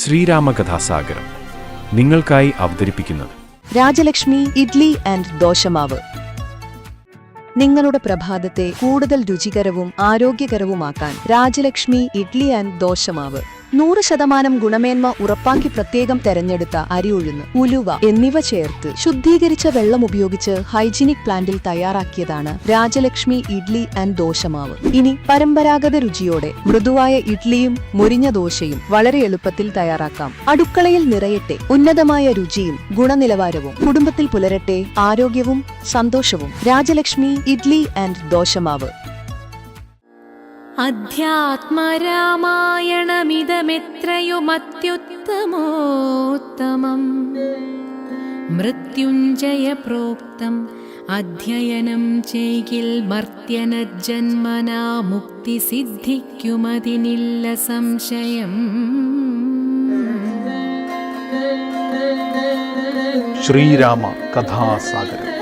ശ്രീരാമകഥാസാഗരം നിങ്ങൾക്കായി അവതരിപ്പിക്കുന്നത് രാജലക്ഷ്മി ഇഡ്ലി ആൻഡ് ദോശമാവ്. നിങ്ങളുടെ പ്രഭാതത്തെ കൂടുതൽ രുചികരവും ആരോഗ്യകരവുമാക്കാൻ രാജലക്ഷ്മി ഇഡ്ലി ആൻഡ് ദോശമാവ്. 100% ഗുണമേന്മ ഉറപ്പാക്കി പ്രത്യേകം തെരഞ്ഞെടുത്ത അരി ഉഴുന്ന്, ഉലുവ എന്നിവ ചേർത്ത് ശുദ്ധീകരിച്ച വെള്ളം ഉപയോഗിച്ച് ഹൈജീനിക് പ്ലാന്റിൽ തയ്യാറാക്കിയതാണ് രാജലക്ഷ്മി ഇഡ്ലി ആൻഡ് ദോശമാവ്. ഇനി പരമ്പരാഗത രുചിയോടെ മൃദുവായ ഇഡ്ലിയും മുരിഞ്ഞ ദോശയും വളരെ എളുപ്പത്തിൽ തയ്യാറാക്കാം. അടുക്കളയിൽ നിറയട്ടെ ഉന്നതമായ രുചിയും ഗുണനിലവാരവും. കുടുംബത്തിൽ പുലരട്ടെ ആരോഗ്യവും സന്തോഷവും. രാജലക്ഷ്മി ഇഡ്ലി ആൻഡ് ദോശമാവ്. അധ്യാത്മരാമായണമിതമെത്രയുമത്യുത്തമോത്തമം മൃത്യുഞ്ജയ പ്രോക്തം അധ്യയനം ചെയ്കിൽ മർത്യനജന്മനാ മുക്തി സിദ്ധിക്കുമതിനില്ല സംശയം. ശ്രീരാമ കഥാസാഗരം.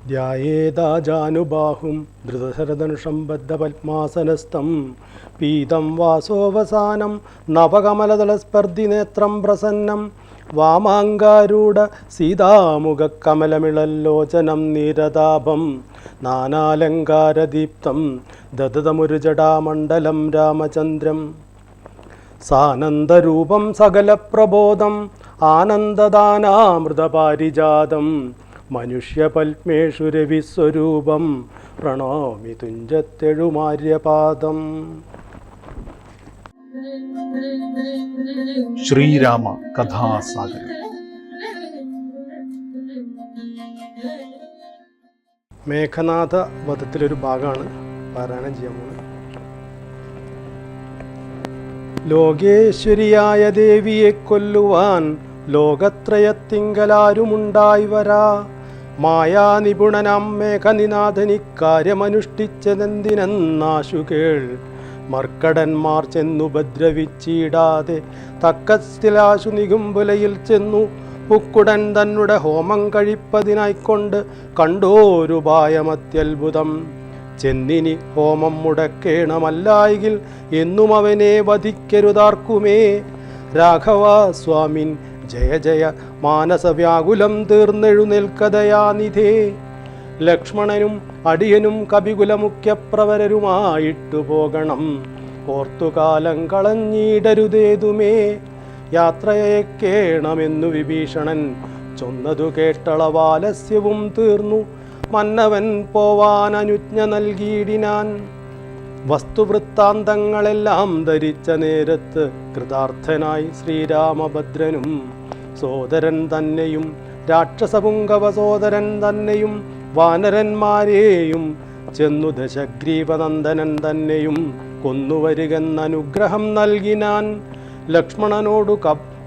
ധ്യായേതാജാനുബാഹും ധൃതശരധനുഷം ബദ്ധപത്മാസനസ്ഥം പീതം വാസോവസാനം നവകമലദളസ്പർദ്ധി നേത്രം പ്രസന്നം വാമാങ്കാരൂഢ സീതാമുഖകമലമിളല്ലോചനം നീരതാഭം നാനാലങ്കാരദീപ്തം ദദതമുരുജടാമണ്ഡലം രാമചന്ദ്രം സാനന്ദരൂപം സകലപ്രബോധം ആനന്ദദാനാമൃതപാരിജാതം മനുഷ്യപത്മേഷു രവിസ്വരൂപം പ്രണോമി തുഞ്ചത്തെഴുമാര്യപാദം. ശ്രീരാമ കഥാസാഗരം. മേഘനാഥ വധത്തിലൊരു ഭാഗമാണ് പാരായണം ചെയ്യാൻ പോകുന്നത്. ലോകേശ്വരിയായ ദേവിയെ കൊല്ലുവാൻ ലോകത്രയത്തിങ്കലാരുമുണ്ടായി വരാ. മായാനിപുണനാം മേഘനിനാഥനിക്കാര്യമനുഷ്ഠിച്ചതെന്തിനെന്നാശു കേൾ. മർക്കടന്മാർ ചെന്നുപദ്രവിച്ചിടാതെ തക്കത്തിലാശു നികുംബുലയിൽ ചെന്നു പുക്കുടൻ തന്നുടെ ഹോമം കഴിപ്പതിനായിക്കൊണ്ട് കണ്ടോരുപായമത്യത്ഭുതം. ചെന്നിനി ഹോമം മുടക്കേണമല്ലായെങ്കിൽ എന്നും അവനെ വധിക്കരുതാർക്കുമേ. രാഘവ സ്വാമിൻ ജയ ജയ മാനസവ്യാകുലം തീർന്നെഴുന്നേൽക്കതയാനിധേ. ലക്ഷ്മണനും അടിയനും കപികുലമുഖ്യപ്രവരരുമായിട്ടു പോകണം. ഓർത്തുകാലം കളഞ്ഞിടരുതേതുമേ. യാത്രയക്കേണമെന്നു വിഭീഷണൻ ചൊന്നതു കേട്ടളവാലസ്യവും തീർന്നു. മന്നവൻ പോവാൻ അനുജ്ഞ നൽകിയിടിനാൻ. വസ്തുവൃത്താന്തങ്ങളെല്ലാം ധരിച്ച നേരത്ത് കൃതാർത്ഥനായി ശ്രീരാമഭദ്രനും സോദരൻ തന്നെയും രാക്ഷസപുങ്കവ സോദരൻ തന്നെയും വാനരന്മാരെയും ചെന്നു ദശഗ്രീവനന്ദനൻ തന്നെയും കൊന്നുവരികെന്നനുഗ്രഹം നൽകിനാൻ. ലക്ഷ്മണനോടു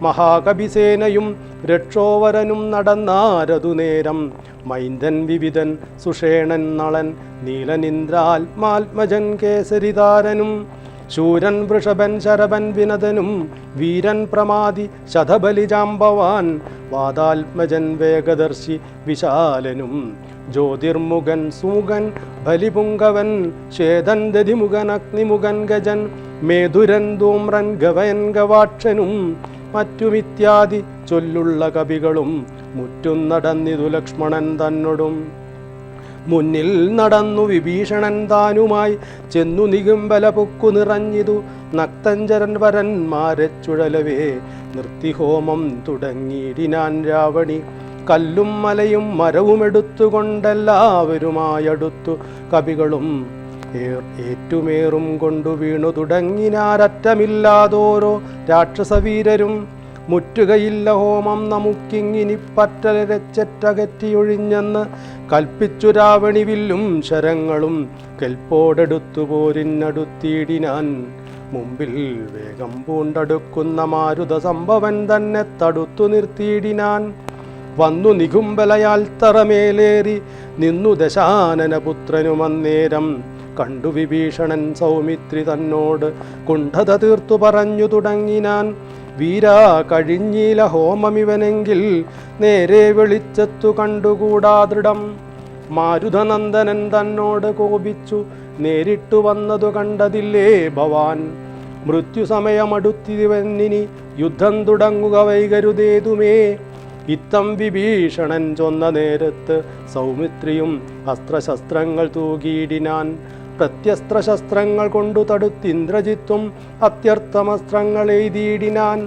മഹാകപിസേനയും രക്ഷോവരനും നടന്നാരതു നേരം. മൈന്ദൻ വിവിധൻ സുഷേണൻ നളൻ നീലനിന്ദ്രാത്മാത്മജൻ കേസരിതാരനും ശൂരൻ വൃഷഭൻ ശരഭൻ വിനതനും വീരൻ പ്രമാദി ശതബലിജാംബവാൻ വാതാത്മജൻ വേഗദർശി വിശാലനും ജ്യോതിർമുഖൻ സുമുഖൻ ബലിപുങ്കവൻ ശ്വേതൻ ദധിമുഖൻ അഗ്നിമുഖൻ ഗജൻ മേധുരൻ ധൂമ്രൻ ഗവയൻ ഗവാക്ഷനും മറ്റുമിത്യാദി ചൊല്ലുള്ള കവികളും മുറ്റും നടന്നിതു ലക്ഷ്മണൻ തന്നോടും. മുന്നിൽ നടന്നു വിഭീഷണൻ താനുമായി ചെന്നു നികുംബല പൊക്കു നിറഞ്ഞിതു. നക്തഞ്ചരൻ വരന്മാരെ ചുഴലവേ നിർത്തിഹോമം തുടങ്ങിയിടിനാൻ രാവണി. കല്ലും മലയും മരവും എടുത്തുകൊണ്ടെല്ലാവരുമായടുത്തു കവികളും ഏറ്റുമേറും കൊണ്ടു വീണു തുടങ്ങിനാരറ്റമില്ലാതോരോ രാക്ഷസവീരരും. മുറ്റുകയില്ല ഹോമം നമുക്കിങ്ങിനി പറ്റലരച്ചറ്റകറ്റിയൊഴിഞ്ഞെന്ന് കൽപ്പിച്ചു രാവണി വില്ലും ശരങ്ങളും കെൽപ്പോടെടുത്തു പോരിനടുത്തിയിടിനാൻ. മുമ്പിൽ വേഗം പൂണ്ടടുക്കുന്ന മാരുത സംഭവൻ തന്നെ തടുത്തു നിർത്തിയിടിനാൻ. വന്നു നികുംബലയാൽ തറമേലേറി നിന്നു ദശാനനപുത്രനും അന്നേരം. കണ്ടു വിഭീഷണൻ സൗമിത്രി തന്നോട് കുണ്ഠത തീർത്തു പറഞ്ഞു തുടങ്ങിനാൻ. വീരാ കഴിഞ്ഞീല ഹോമമിവനെങ്കിൽ നേരെ വെളിച്ചത്തു കണ്ടുകൂടാ ദൃഢം. മാരുതനന്ദനൻ തന്നോട് കോപിച്ചു നേരിട്ടു വന്നതു കണ്ടതില്ലേ ഭവാൻ. മൃത്യുസമയമടുത്തിവന്നിനി യുദ്ധം തുടങ്ങുക വൈകരുതേതുമേ. ഇത്തം വിഭീഷണൻ ചൊന്ന നേരത്ത് സൗമിത്രിയും അസ്ത്രശസ്ത്രങ്ങൾ തൂകിയിടിനാൻ. പ്രത്യസ്ത്രശസ്ത്രങ്ങൾ കൊണ്ടു തടുത്തിന്ദ്രജിത്തും അത്യർത്ഥമസ്ത്രങ്ങൾ എയ്തിയിടിനാൻ.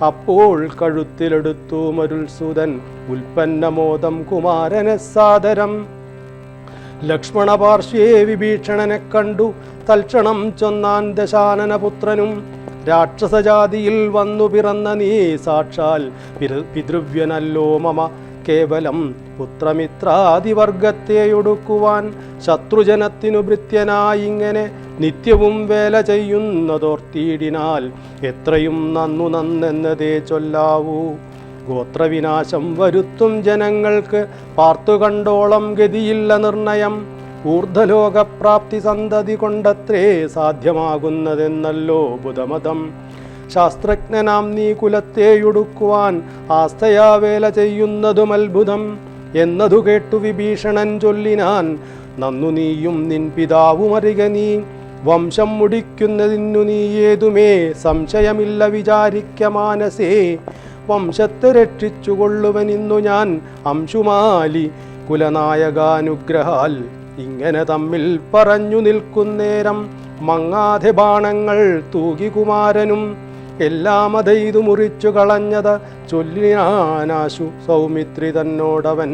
അപ്പോൾ കഴുത്തിലെടുത്തു മരുത്സുതൻ ഉൽപ്പന്നമോദം കുമാരനെ സാദരം. ലക്ഷ്മണപാർശ്വേ വിഭീഷണനെ കണ്ടു തൽക്ഷണം ചൊന്നാൻ ദശാനനപുത്രനും. രാക്ഷസജാതിയിൽ വന്നു പിറന്ന നീ സാക്ഷാൽ പിതൃവ്യനല്ലോ മമ. കേവലം പുത്രമിത്രാദിവർഗത്തെ ഒടുക്കുവാൻ ശത്രുജനത്തിനു ഭൃത്യനായിങ്ങനെ നിത്യവും വേല ചെയ്യുന്നതോർത്തിയിടിനാൽ എത്രയും നന്നെന്നതേ ചൊല്ലാവൂ. ഗോത്രവിനാശം വരുത്തും ജനങ്ങൾക്ക് പാർത്തു കണ്ടോളം ഗതിയില്ല നിർണയം. ഊർധ്വലോകപ്രാപ്തി സന്തതി കൊണ്ടത്രേ സാധ്യമാകുന്നതെന്നല്ലോ ബുധമതം. ശാസ്ത്രജ്ഞനാം നീ കുലത്തെയൊടുക്കുവാൻ ആസ്ഥയാ വേല ചെയ്യുന്നതും അത്ഭുതം എന്നതു കേട്ടു വിഭീഷണൻ ചൊല്ലിനാൻ. നന്നു നീയും നിൻ പിതാവുമറിക നീ വംശം മുടിക്കുന്നതിന്നു നീ ഏതുമേ സംശയമില്ല വിചാരിക്ക മാനസേ. വംശത്തെ രക്ഷിച്ചുകൊള്ളുവനിന്നു ഞാൻ അംശുമാലി കുലനായകാനുഗ്രഹാൽ. ഇങ്ങനെ തമ്മിൽ പറഞ്ഞു നിൽക്കുന്നേരം മങ്ങാതെ ബാണങ്ങൾ തൂകി കുമാരനും. എല്ലാം അതെയ്തു മുറിച്ചു കളഞ്ഞത് ചൊല്ലിനാനാശു സൗമിത്രി തന്നോടവൻ.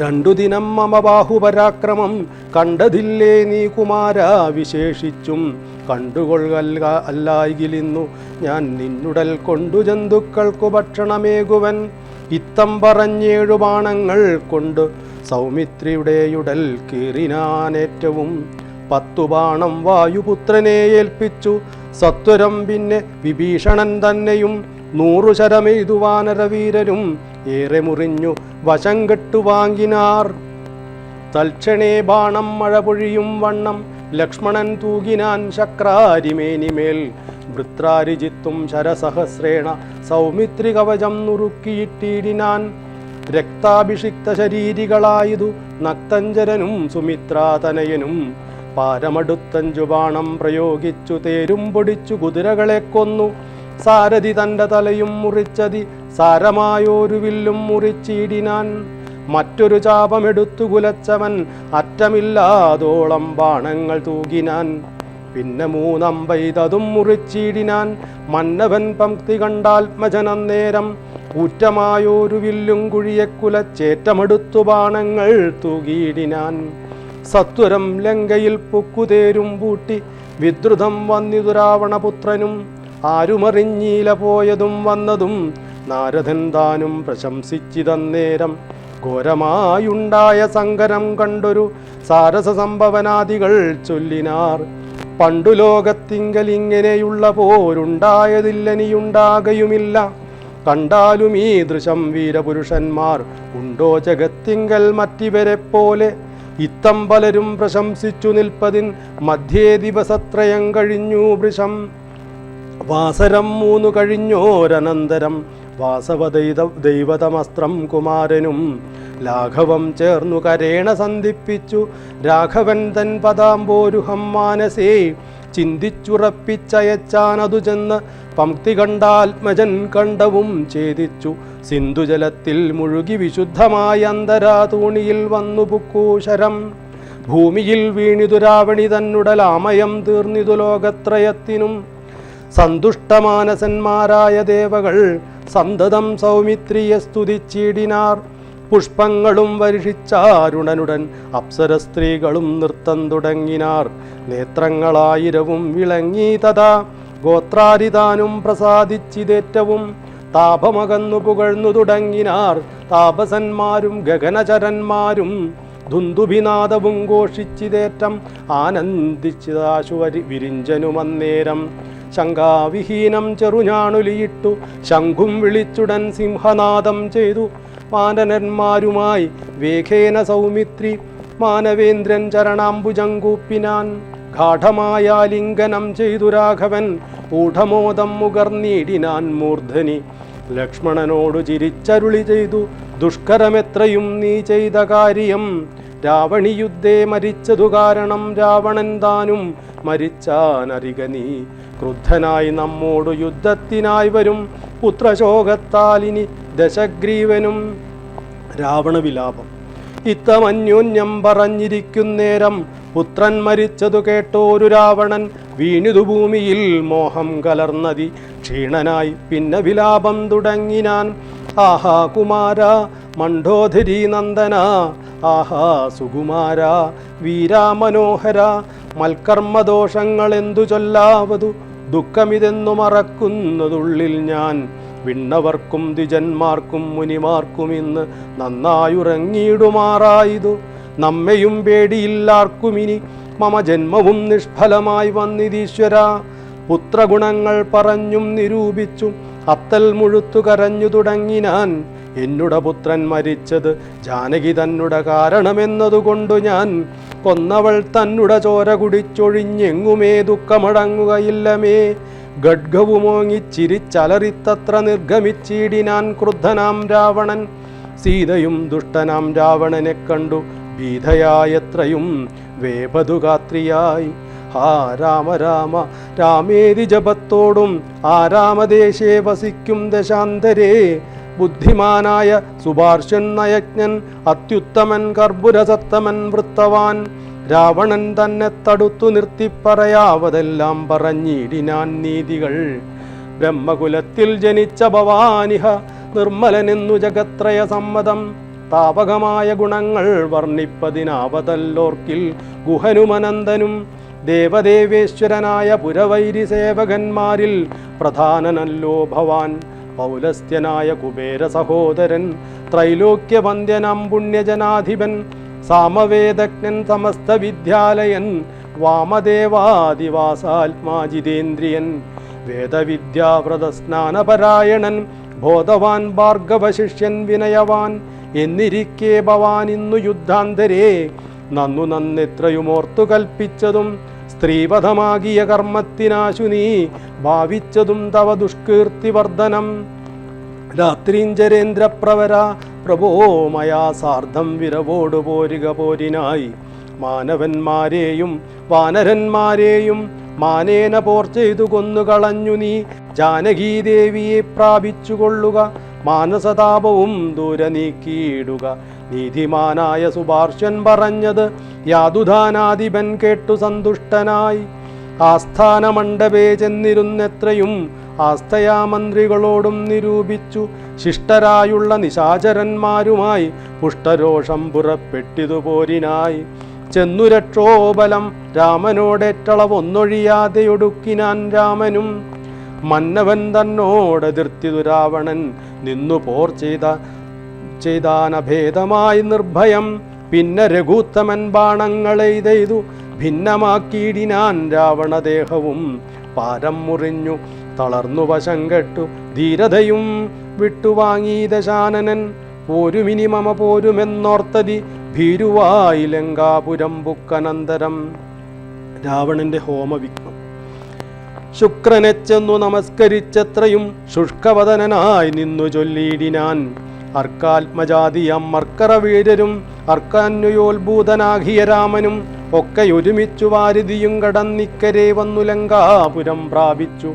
രണ്ടു ദിനം മമ ബാഹുപരാക്രമം കണ്ടതില്ലേ നീ കുമാര വിശേഷിച്ചും. കണ്ടുകൊള്ളുക അല്ലായികിലിന്നു ഞാൻ നിന്നുടൽ കൊണ്ടു ജന്തുക്കൾക്കു ഭക്ഷണമേകുവൻ. ഇത്തം പറഞ്ഞേഴു ബാണങ്ങൾ കൊണ്ട് സൗമിത്രിയുടെയുടൽ കീറിനാനേറ്റവും. 10 ബാണം വായുപുത്രനെ ഏൽപ്പിച്ചു സത്വരം പിന്നെ വിഭീഷണൻ തന്നെയും. 100 ശരമെയ്തു വാനരവീരരും ഏറെ മുറിഞ്ഞു വശം കെട്ടു വാങ്ങിനാർ. തൽക്ഷണേ ബാണം മഴ പൊഴിയും വണ്ണം ലക്ഷ്മണൻ തൂകിനാൻ ശക്രാരിമേനിമേൽ. വൃത്രാരിജിത്തും ശരസഹസ്രേണ സൗമിത്രി കവചം നുറുക്കിയിട്ടിടിനാൻ. രക്താഭിഷിക്ത ശരീരികളായതു നക്തഞ്ചരനും സുമിത്രാതനയനും. പാരമടുത്തഞ്ചു ബാണം പ്രയോഗിച്ചു തേരും പൊടിച്ചു കുതിരകളെ കൊന്നു. സാരഥി തൻ്റെ തലയും മുറിച്ചതി സാരമായോരു വില്ലും മുറിച്ചിടിനാൻ. മറ്റൊരു ചാപമെടുത്തു കുലച്ചവൻ അറ്റമില്ലാതോളം ബാണങ്ങൾ തൂകിനാൻ. പിന്നെ 3 അമ്പെയ്തതും മുറിച്ചിടിനാൻ. മന്നവൻ പംക്തി കണ്ടാത്മജനന്നേരം ഊറ്റമായോരു വില്ലും കുഴിയെ കുലച്ചേറ്റമെടുത്തു ബാണങ്ങൾ തൂകിയിടിനാൻ. സത്വരം ലങ്കയിൽ പുക്കുതേരും പൂട്ടി വിദ്രുതം വന്നിതു രാവണപുത്രനും. ആരുമറിഞ്ഞീല പോയതും വന്നതും നാരദൻ താനും പ്രശംസിച്ചിതന്നേരം. ഘോരമായുണ്ടായ സങ്കരം കണ്ടൊരു സാരസ സംഭവനാദികൾ ചൊല്ലിനാർ. പണ്ടു ലോകത്തിങ്കൽ ഇങ്ങനെയുള്ള പോരുണ്ടായതില്ലനിയുണ്ടാകയുമില്ല. കണ്ടാലും ഈ ദൃശം വീരപുരുഷന്മാർ ഉണ്ടോ ജഗത്തിങ്കൽ മറ്റിവരെ പോലെ. ഇത്തം പലരും പ്രശംസിച്ചു നിൽപ്പതിൻ മധ്യേ ദിവസത്രയം കഴിഞ്ഞു വൃഷം. വാസരം 3 കഴിഞ്ഞോരനന്തരം വാസവദൈവതമസ്ത്രം കുമാരനും. ലാഘവം ചേർന്നു കരേണ സന്ധിപ്പിച്ചു രാഘവൻ തൻ പദാംബോരുഹം മാനസേ. ചിന്തിച്ചുറപ്പിച്ചയച്ചാനതു ചെന്ന് പംക്തി കണ്ടാത്മജൻ കണ്ടവും ഛേദിച്ചു. സിന്ധുജലത്തിൽ മുഴുകി വിശുദ്ധമായ അന്തരാതൂണിയിൽ വന്നു പുക്കൂശരം. ഭൂമിയിൽ വീണിതു രാവണി തന്നുടലാമയം തീർന്നിതു ലോകത്രയത്തിനും. സന്തുഷ്ടമാനസന്മാരായ ദേവകൾ സന്തതം സൗമിത്രിയെ സ്തുതിച്ചിടിനാർ. പുഷ്പങ്ങളും വർഷിച്ചാരുണനുടൻ അപ്സര സ്ത്രീകളും നൃത്തം തുടങ്ങിനാർ. നേത്രങ്ങളായിരവും വിളങ്ങി തഥാ ഗോത്രാരിതാനും പ്രസാദിച്ചിതേറ്റവും. താപമകന്നു പുകഴ്ന്നു തുടങ്ങിനാർ താപസന്മാരും ഗഗനചരന്മാരും. ധുന്ദുഭിനാദവും ഘോഷിച്ചിതേറ്റം ആനന്ദിച്ചിതാശു വിരിഞ്ചനുമന്നേരം. ശങ്കാവിഹീനം ചെറുഞാണുലിയിട്ടു ശംഖും വിളിച്ചുടൻ സിംഹനാദം ചെയ്തു. മാനനന്മാരുമായി വേഗേന സൗമിത്രി മാനവേന്ദ്രൻ ചരണാംബുജങ്കൂപ്പിനാൻ. ഗാഠമായ ലിംഗനം ചെയ്തു രാഘവൻ ഊഢമോദം മുകർന്നിടിനാൻ മൂർധനി. ലക്ഷ്മണനോടു ചിരിച്ചരുളി ചെയ്തു ദുഷ്കരമെത്രയും നീ ചെയ്ത കാര്യം. രാവണിയുദ്ധേ മരിച്ചതു കാരണം രാവണൻ താനും മരിച്ചാനറിക നീ. ക്രുദ്ധനായി നമ്മോടു യുദ്ധത്തിനായി വരും പുത്രശോകത്താലിനി ദശഗ്രീവനും. രാവണവിലാപം. ഇത്തമന്യോന്യം പറഞ്ഞിരിക്കുന്നേരം പുത്രൻ മരിച്ചതു കേട്ടോരു രാവണൻ വീണിതു ഭൂമിയിൽ മോഹം കലർന്നതി ക്ഷീണനായി പിന്നെ വിലാപം തുടങ്ങിനാൻ. ആഹാ കുമാര മണ്ഡോധരി നന്ദന, ആഹാ സുകുമാര വീരാമനോഹര, മൽക്കർമ്മദോഷങ്ങളെന്തു ചൊല്ലാവതു, ദുഃഖമിതെന്നു മറക്കുന്നതുള്ളിൽ ഞാൻ. വിണ്ണവർക്കും ദ്വിജന്മാർക്കും മുനിമാർക്കും ഇന്ന് നന്നായുറങ്ങിയിടുമാറായതു. നമ്മയും പേടിയില്ലാർക്കുമിനി മമ ജന്മവും നിഷ്ഫലമായി വന്നിതീശ്വര. പുത്രഗുണങ്ങൾ പറഞ്ഞും നിരൂപിച്ചും അത്തൽ മുഴുത്തു കരഞ്ഞു തുടങ്ങിനാൻ. എന്നുട പുത്രൻ മരിച്ചത് ജാനകി തന്നുട കാരണമെന്നതുകൊണ്ടു ഞാൻ. കൊന്നവൾ തന്നുട ചോര കുടിച്ചൊഴിഞ്ഞെങ്ങുമേ ദുഃഖമടങ്ങുകയില്ലമേ. ഗഡ്ഗവുമോങ്ങിച്ചിരിച്ചലറിത്തത്ര നിർഗമിച്ചിടിനാൻ ക്രുദ്ധനാം രാവണൻ. സീതയും ദുഷ്ടനാം രാവണനെ കണ്ടു ഭീതയായത്രയും വേപതുഗാത്രിയായി. ഹാ രാമ രാമ രാമേതി ജപത്തോടും ആരാമദേശേ വസിക്കും ദശാന്തരേ. ബുദ്ധിമാനായ സുഭാർഷ്യൻ നയജ്ഞൻ അത്യുത്തമൻ കർപ്പുരസത്തമൻ വൃത്തവാൻ. രാവണൻ തന്നെ തടുത്തു നിർത്തിപ്പറയാവതെല്ലാം പറഞ്ഞിടിനാൻ നീതികൾ. ബ്രഹ്മകുലത്തിൽ ജനിച്ച ഭവാനിഹ നിർമ്മലനെന്നു ജഗത്രയ സമ്മതം. താപകമായ ഗുണങ്ങൾ വർണ്ണിപ്പതിനാവതല്ലോർക്കിൽ ഗുഹനുമനന്ദനും. ദേവദേവേശ്വരനായ പുരവൈരി സേവകന്മാരിൽ പ്രധാനനല്ലോ ഭവാൻ. പൗലസ്ത്യനായ കുബേര സഹോദരൻ, ത്രൈലോക്യവന്ദ്യനാം പുണ്യജനാധിപൻ, സാമവേദജ്ഞൻ സമസ്ത വിദ്യാലയൻ, വാമദേവാദിവാസാത്മാജിതേന്ദ്രിയൻ, വേദവിദ്യാവ്രതസ്നാനപരായണൻ, ബോധവാൻ ഭാർഗവശിഷ്യൻ വിനയവാൻ. എന്നിരിക്കെ ഭവാൻ ഇന്നു യുദ്ധാന്തരേ നന്നു നന്നെത്രയുമോർത്തു കൽപ്പിച്ചതും സ്ത്രീവധമാകിയ കർമ്മത്തിനാശു നീ ഭാവിച്ചതും തവ ദുഷ്കീർത്തിവർദ്ധനം. രാത്രീഞ്ചരേന്ദ്രപ്രവര പ്രഭോ മയാ സാർദ്ധം വിരവോടു പോരുക പോരിനായി. മാനവന്മാരെയും വാനരന്മാരെയും മാനേന പോർ ചെയ്തു കൊന്നുകളഞ്ഞു നീ. ജാനകീദേവിയെ പ്രാപിച്ചുകൊള്ളുക, മാനസതാപവും ദൂരെ നീക്കിയിടുക. നീതിമാനായ സുഭാർഷ്യൻ പറഞ്ഞത് യാതുധാനാധിപൻ കേട്ടു സന്തുഷ്ടനായി. ആസ്ഥാന മണ്ഡപേ ചെന്നിരുന്നെത്രയും ആസ്ഥയാ മന്ത്രികളോടും നിരൂപിച്ചു. ശിഷ്ടരായുള്ള നിശാചരന്മാരുമായി പുഷ്ടരോഷം പുറപ്പെട്ടിതു പോരിനായി. ചെന്നു രക്ഷോബലം രാമനോടേറ്റളവൊന്നൊഴിയാതെ ഒടുക്കിനാൻ രാമനും. മന്നവൻ തന്നോടെതിർത്തിതു രാവണൻ നിന്നു പോർ ചെയ്താനഭേദമായി നിർഭയം. പിന്നെ രഘുത്തമൻ ബാണങ്ങളെയ്തു ഭിന്നമാക്കിയിടിനാൻ രാവണദേഹവും. പാരം മുറിഞ്ഞു തളർന്നു വശം കെട്ടു ധീരതയും വിട്ടുവാങ്ങി ദശാനനൻ. പോരുമിനി മമ പോരുമെന്നോർത്തതി ഭീരുവായി ലങ്കാപുരം ബുക്കനന്തരം. രാവണന്റെ ഹോമവിഘ്നം. ശുക്രനെ ചെന്നു നമസ്കരിച്ചത്രയും ശുഷ്കവദനായി നിന്നു ചൊല്ലിയിടിനാൻ. അർക്കാത്മജാതിയം മർക്കറവീരരും അർക്കാന്വയോത്ഭൂതനാകിയ രാമനും ഒക്കെ ഒരുമിച്ചു വാരിതിയും കടന്നിക്കരെ വന്നു ലങ്കാപുരം പ്രാപിച്ചു.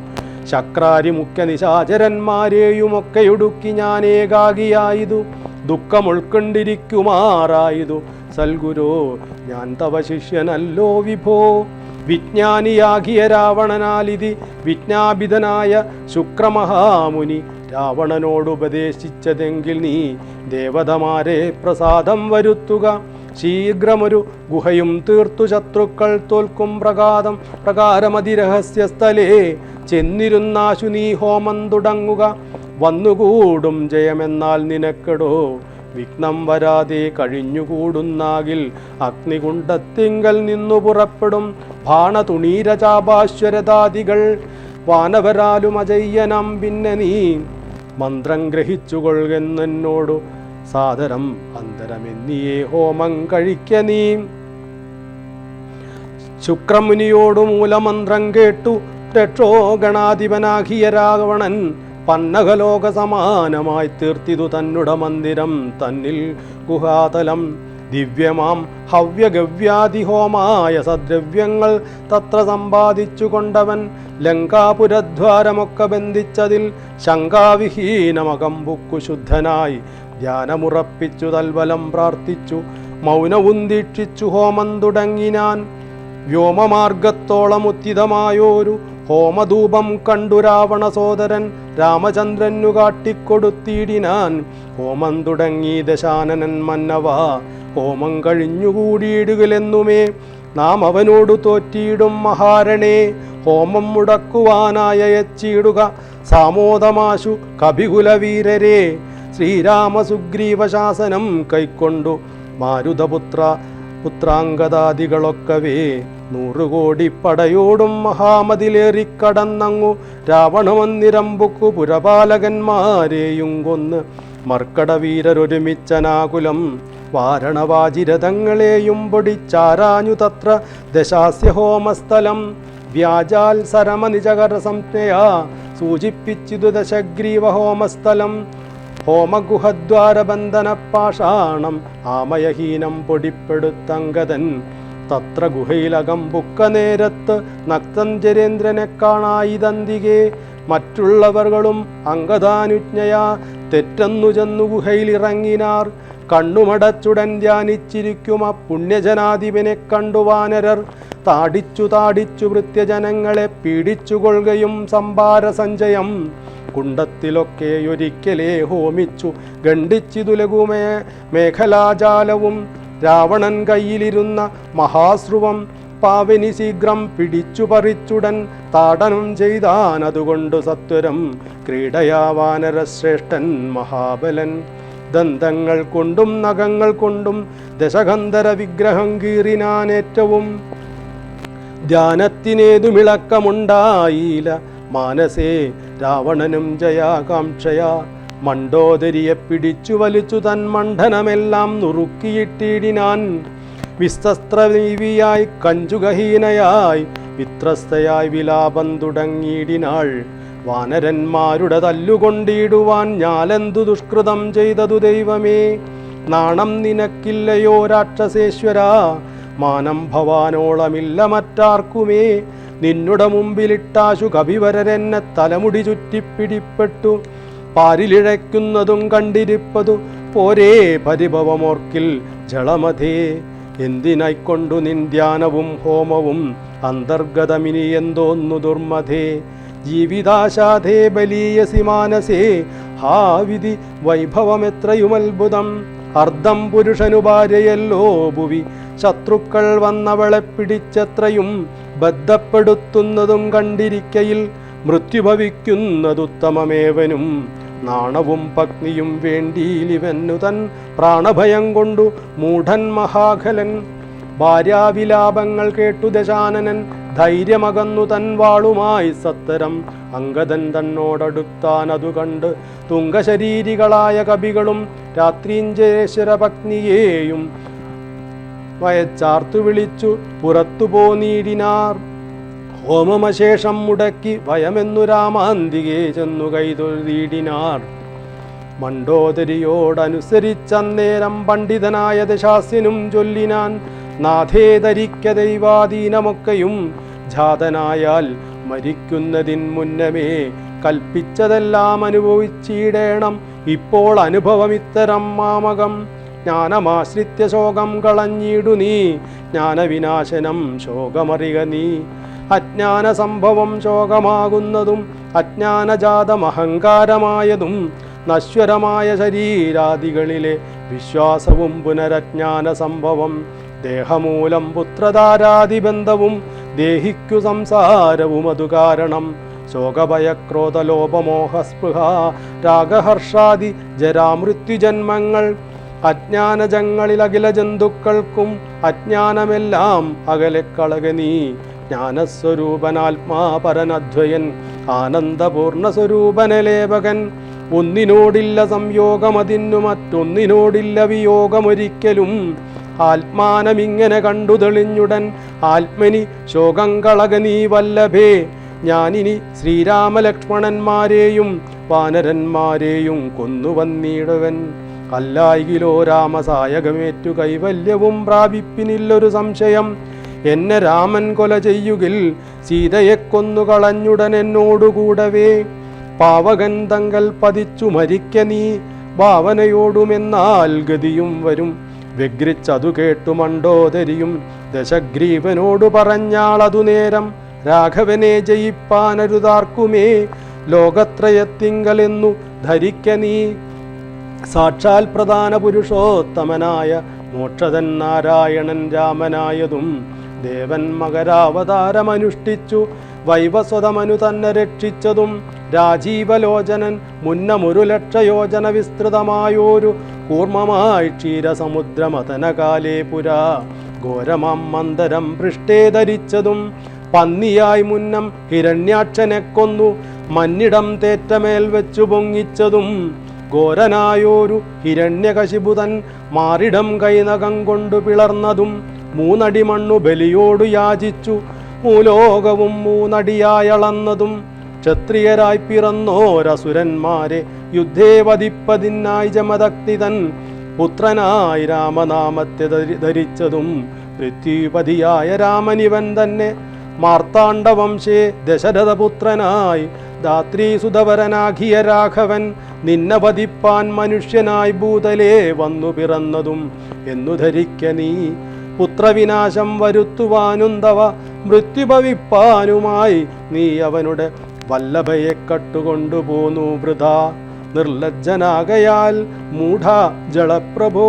ശക്രാരി മുഖ്യ നിശാചരന്മാരെയുമൊക്കെ ഒടുക്കി ഞാൻ ഏകാകിയായതു. ദുഃഖം ഉൾക്കൊണ്ടിരിക്കുമാറായതു സൽഗുരോ ഞാൻ തവ ശിഷ്യനല്ലോ വിഭോ. വിജ്ഞാനിയാകിയ രാവണനാലിതി വിജ്ഞാപിതനായ ശുക്രമഹാമുനി രാവണനോടുപദേശിച്ചതെങ്കിൽ നീ ദേവതമാരെ പ്രസാദം വരുത്തുക. ശീഘ്രമൊരു ഗുഹയും തീർത്തു ശത്രുക്കൾ തോൽക്കും പ്രകാരമതിരഹസ്യ സ്ഥലേ ചെന്നിരുന്നാശു നീ ഹോമം തുടങ്ങുക. വന്നുകൂടും ജയമെന്നാൽ നിനക്കെടോ വിഘ്നം വരാതെ കഴിഞ്ഞുകൂടുന്നാകിൽ അഗ്നികുണ്ഡത്തിങ്കൽ നിന്നു പുറപ്പെടും ബാണതുണീരചാപാശ്വരതാദികൾ. വാനവരാലും അജയ്യനം പിന്നെ നീ മന്ത്രം ഗ്രഹിച്ചുകൊള്ളുന്നോടു സാദരം അന്തരമെന്നിയേ ഹോമം കഴിക്ക നീ. ശുക്രമുനിയോടു മൂലമന്ത്രം കേട്ടു രക്ഷോ ഗണാധിപനാകിയ രാവണൻ പന്നകലോക സമാനമായി തീർത്തിതു തന്നുട മന്ദിരം തന്നിൽ ഗുഹാതലം. ദിവ്യമാം ഹവ്യഗവ്യാതിഹോമായ സദ്രവ്യങ്ങൾ തത്ര സമ്പാദിച്ചു കൊണ്ടവൻ ലങ്കാപുരദ്വാരമൊക്കെ ബന്ധിച്ചതിൽ ശങ്കാവിഹീനമകമ്പുക്കു ശുദ്ധനായി ധ്യാനമുറപ്പിച്ചു തൽബലം പ്രാർത്ഥിച്ചു മൗനവും ദീക്ഷിച്ചു ഹോമം തുടങ്ങിനാൻ. വ്യോമമാർഗത്തോളം ഉത്തിതമായോരു ഹോമധൂപം കണ്ടു രാവണ സോദരൻ രാമചന്ദ്രനു കാട്ടിക്കൊടുത്തിടിനാൻ. ഹോമം തുടങ്ങി ദശാനനൻ മന്നവ ഹോമം കഴിഞ്ഞുകൂടിയിടുകലെന്നുമേ നാം അവനോടു തോറ്റിയിടും മഹാരണേ. ഹോമം മുടക്കുവാനായച്ചിടുക സാമോദമാശു കപികുലവീരരെ. ശ്രീരാമസുഗ്രീവശാസനം കൈക്കൊണ്ടു പുത്രാംഗദാദികളൊക്കവേ 100 കോടി പടയോടും മഹാമതിലേറിക്കടന്നങ്ങു രാവണമന്ദിരമ്പുക്കു പുരപാലകന്മാരെയും കൊന്ന് മർക്കടവീരരൊരുമിച്ചനാകുലം വാരണവാജിരഥങ്ങളെയും പൊടിച്ചാരാഞ്ഞു തത്ര ദശാസ്യ ഹോമസ്ഥലം. വ്യാജാൽ സരമനിജകര സംജ്ഞയാ സൂചിപ്പിച്ചിതു ദശഗ്രീവ ഹോമസ്ഥലം. ഹോമഗുഹദ്വാരബന്ധനപ്പാഷാണം ആമയഹീനം പൊടിപ്പെടുത്തങ്കതൻ. തത്ര ഗുഹയിലകം പുക്ക നേരത്ത് നക്തഞ്ചരേന്ദ്രനെ കാണായിതന്തികെ. മറ്റുള്ളവர்களுം അംഗദാനുജ്ഞയാ തെറ്റെന്നു ചെന്നു ഗുഹയിലിറങ്ങിനാർ. കണ്ണുമടച്ചുടൻ ധ്യാനിച്ചിരിക്കും ആ പുണ്യജനാധിപനെ കണ്ടു വാനരർ. താടിച്ചു വൃത്യജനങ്ങളെ പീഡിച്ചുകൊള്ളുകയും സംഭാര സഞ്ചയം കുണ്ടത്തിലൊക്കെയൊരിക്കലേ ഹോമിച്ചു ഖണ്ഡിച്ചിതു ലഘുമേ മേഖലാജാലവും. രാവണൻ കയ്യിലിരുന്ന മഹാശ്രുവം പാവനി ശീഘ്രം പിടിച്ചു പറിച്ചുടൻ താടനം ചെയ്താൻ. അതുകൊണ്ടു സത്വരം ക്രീഡയാ വാനരശ്രേഷ്ഠൻ മഹാബലൻ. ദന്തങ്ങൾ കൊണ്ടും നഖങ്ങൾ കൊണ്ടും ദശകന്ധര വിഗ്രഹം കീറിനാനേറ്റവും. ധ്യാനത്തിനേതുമിളക്കമുണ്ടായില്ല മാനസേ രാവണനും ജയാകാംക്ഷയാ. മണ്ഡോദരിയെ പിടിച്ചു വലിച്ചു തൻ മണ്ഡനമെല്ലാം നുറുക്കിയിട്ടിടിനാൻ. വിസ്തസ്ത്രവീവിയായി കഞ്ചുകഹീനയായി വിത്രസ്തയായി വിലാപം തുടങ്ങിയിടിനാൾ. വാനരന്മാരുടെ തല്ലുകൊണ്ടിടുവാൻ ഞാലെന്തു ദുഷ്കൃതം ചെയ്തതു ദൈവമേ. നാണം നിനക്കില്ലയോ രാക്ഷസേശ്വരാ, മാനം ഭവാനോളമില്ല മറ്റാർക്കുമേ. നിന്നുടെ മുമ്പിലിട്ടാശു കവിവരരെന്നെ തലമുടി ചുറ്റിപ്പിടിപ്പെട്ടു. പാരിലിഴയ്ക്കുന്നതും കണ്ടിരിപ്പതു പോരേ പരിഭവമോർക്കിൽ ജളമധേ. എന്തിനായിക്കൊണ്ടു നിൻ ധ്യാനവും ഹോമവും അന്തർഗതമിനി എന്തോന്നു ദുർമധേ. ജീവിതാശാധേ ബലീയസി മാനസേ ഹാ വിധി വൈഭവമെത്രയുമത്ഭുതം. അർദ്ധം പുരുഷനു ഭാര്യയല്ലോ ഭുവി, ശത്രുക്കൾ വന്നവളെ പിടിച്ചെത്രയും ബദ്ധപ്പെടുത്തുന്നതും കണ്ടിരിക്കയിൽ മൃത്യുഭവിക്കുന്നതുത്തമമേവനും. നാണവും പത്നിയും വേണ്ടിയിലിവന്നു തൻ പ്രാണഭയം കൊണ്ടു മൂഢൻ മഹാഖലൻ. ഭാര്യാവിലാപങ്ങൾ കേട്ടു ദശാനനൻ ധൈര്യമകന്നു തൻ വാളുമായി സത്തരം. അംഗദൻ തന്നോടടുത്താൻ അതു കണ്ട് തുംഗശരീരികളായ കവികളും രാത്രീഞ്ചേശ്വര പത്നിയെയും വയച്ചാർത്തു വിളിച്ചു പുറത്തു പോനീടിനാർ. ഹോമമശേഷം മുടക്കി ഭയമെന്നു രാമാന്തികെ ചെന്നു കൈതൊഴുതിയിടിനാർ. മണ്ഡോദരിയോടനുസരിച്ചന്നേരം പണ്ഡിതനായ ദശാസ്യനും ചൊല്ലിനാൻ. നാഥേ ധരിക്ക ദൈവാധീനമൊക്കെയും ജാതനായാൽ മരിക്കുന്നതിൻ മുന്നമേ കൽപ്പിച്ചതെല്ലാം അനുഭവിച്ചിടേണം. ഇപ്പോൾ അനുഭവമിത്തരം മാമകം. ജ്ഞാനമാശ്രിത്യ ശോകം കളഞ്ഞിടു നീ, ജ്ഞാനവിനാശനം ശോകമറിക നീ. അജ്ഞാന സംഭവം ശോകമാകുന്നതും അജ്ഞാനജാതമഹങ്കാരമായതും നശ്വരമായ ശരീരാദികളിലെ വിശ്വാസവും പുനരജ്ഞാന സംഭവം. ദേഹമൂലം പുത്രധാരാദിബന്ധവും ദേഹിക്കു സംസാരവും അതു കാരണം. ശോകഭയക്രോധലോപമോഹസ്പൃഹ രാഗഹർഷാദി ജരാമൃത്യുജന്മങ്ങൾ. അജ്ഞാനജങ്ങളിൽ അഖില ജന്തുക്കൾക്കും അജ്ഞാനമെല്ലാം അകലെ കളകനീ. ജ്ഞാനസ്വരൂപനാത്മാ പരനദ്വയൻ ആനന്ദപൂർണ സ്വരൂപനലേപകൻ. ഒന്നിനോടില്ല സംയോഗമതിന്നു മറ്റൊന്നിനോടില്ല വിയോഗമൊരിക്കലും. ആത്മാനമിങ്ങനെ കണ്ടു തെളിഞ്ഞുടൻ ആത്മനി ശോകം കളകനീ വല്ലഭേ. ഞാനിനി ശ്രീരാമലക്ഷ്മണന്മാരെയും വാനരന്മാരെയും കൊന്നുവന്നീടവൻ. അല്ലായികിലോ രാമസായകമേറ്റു കൈവല്യവും പ്രാപിപ്പിനില്ലൊരു സംശയം. എന്നെ രാമൻ കൊല ചെയ്യുകിൽ സീതയെ കൊന്നു കളഞ്ഞുടൻ എന്നോടുകൂടവേ. പാവകൻ തങ്കൽ പതിച്ചു മരിക്ക നീ ഭാവനയോടുമെന്നാൽ ഗതിയും വരും. വ്യഗ്രിച്ചതു കേട്ടു മണ്ഡോദരിയും ദശഗ്രീവനോടു പറഞ്ഞാളതു നേരം. രാഘവനെ ജയിപ്പാനരുതാർക്കുമേ ലോകത്രയത്തിങ്കലെന്നു ധരിക്ക നീ. സാക്ഷാൽ പ്രധാന പുരുഷോത്തമനായ മോക്ഷതൻ നാരായണൻ രാമനായതും ദേവൻ മകരാവതാരമനുഷ്ഠിച്ചു വൈവസ്വതമനു തന്നെ രക്ഷിച്ചതും രാജീവലോചനൻ മുന്നമൊരു ലക്ഷയോജന വിസ്തൃതമായോരു കൂർമ്മമായി ക്ഷീരസമുദ്രമതനകാലേ പുരാ ഘോരമാം മന്ദരം പൃഷ്ഠേ ധരിച്ചതും പന്നിയായി മുന്നം ഹിരണ്യാക്ഷനെ കൊന്നു മന്നിടം തേറ്റമേൽ വെച്ചു പൊങ്ങിച്ചതും ഘോരനായോരു ഹിരണ്യകശിപുതൻ മാറിടം കൈനകം കൊണ്ടു പിളർന്നതും മൂന്നടി മണ്ണു ബലിയോടു യാചിച്ചു മൂലോകവും മൂന്നടിയായളന്നതും ക്ഷത്രിയരായി പിറന്നോരസുരന്മാരെ യുദ്ധേ വധിപ്പതിനായി ജമദഗ്നിതൻ പുത്രനായി രാമനാമത്തെ ധരിച്ചതും പൃഥ്വിപതിയായ രാമനിവൻ തന്നെ മാർത്താണ്ഡവംശേ ദശരഥപുത്രനായി ധാത്രീസുതവരനാകിയ രാഘവൻ നിന്നെ വധിപ്പാൻ മനുഷ്യനായി ഭൂതലേ വന്നു പിറന്നതും എന്നു ധരിക്ക നീ. പുത്രവിനാശം വരുത്തുവാനും തവ മൃത്യുഭവിപ്പാനുമായി നീ അവനുടെ വല്ലഭയെ കട്ടുകൊണ്ടുപോന്നു വൃഥാ. നിർലജ്ജനാകയാൽ മൂഢ ജളപ്രഭോ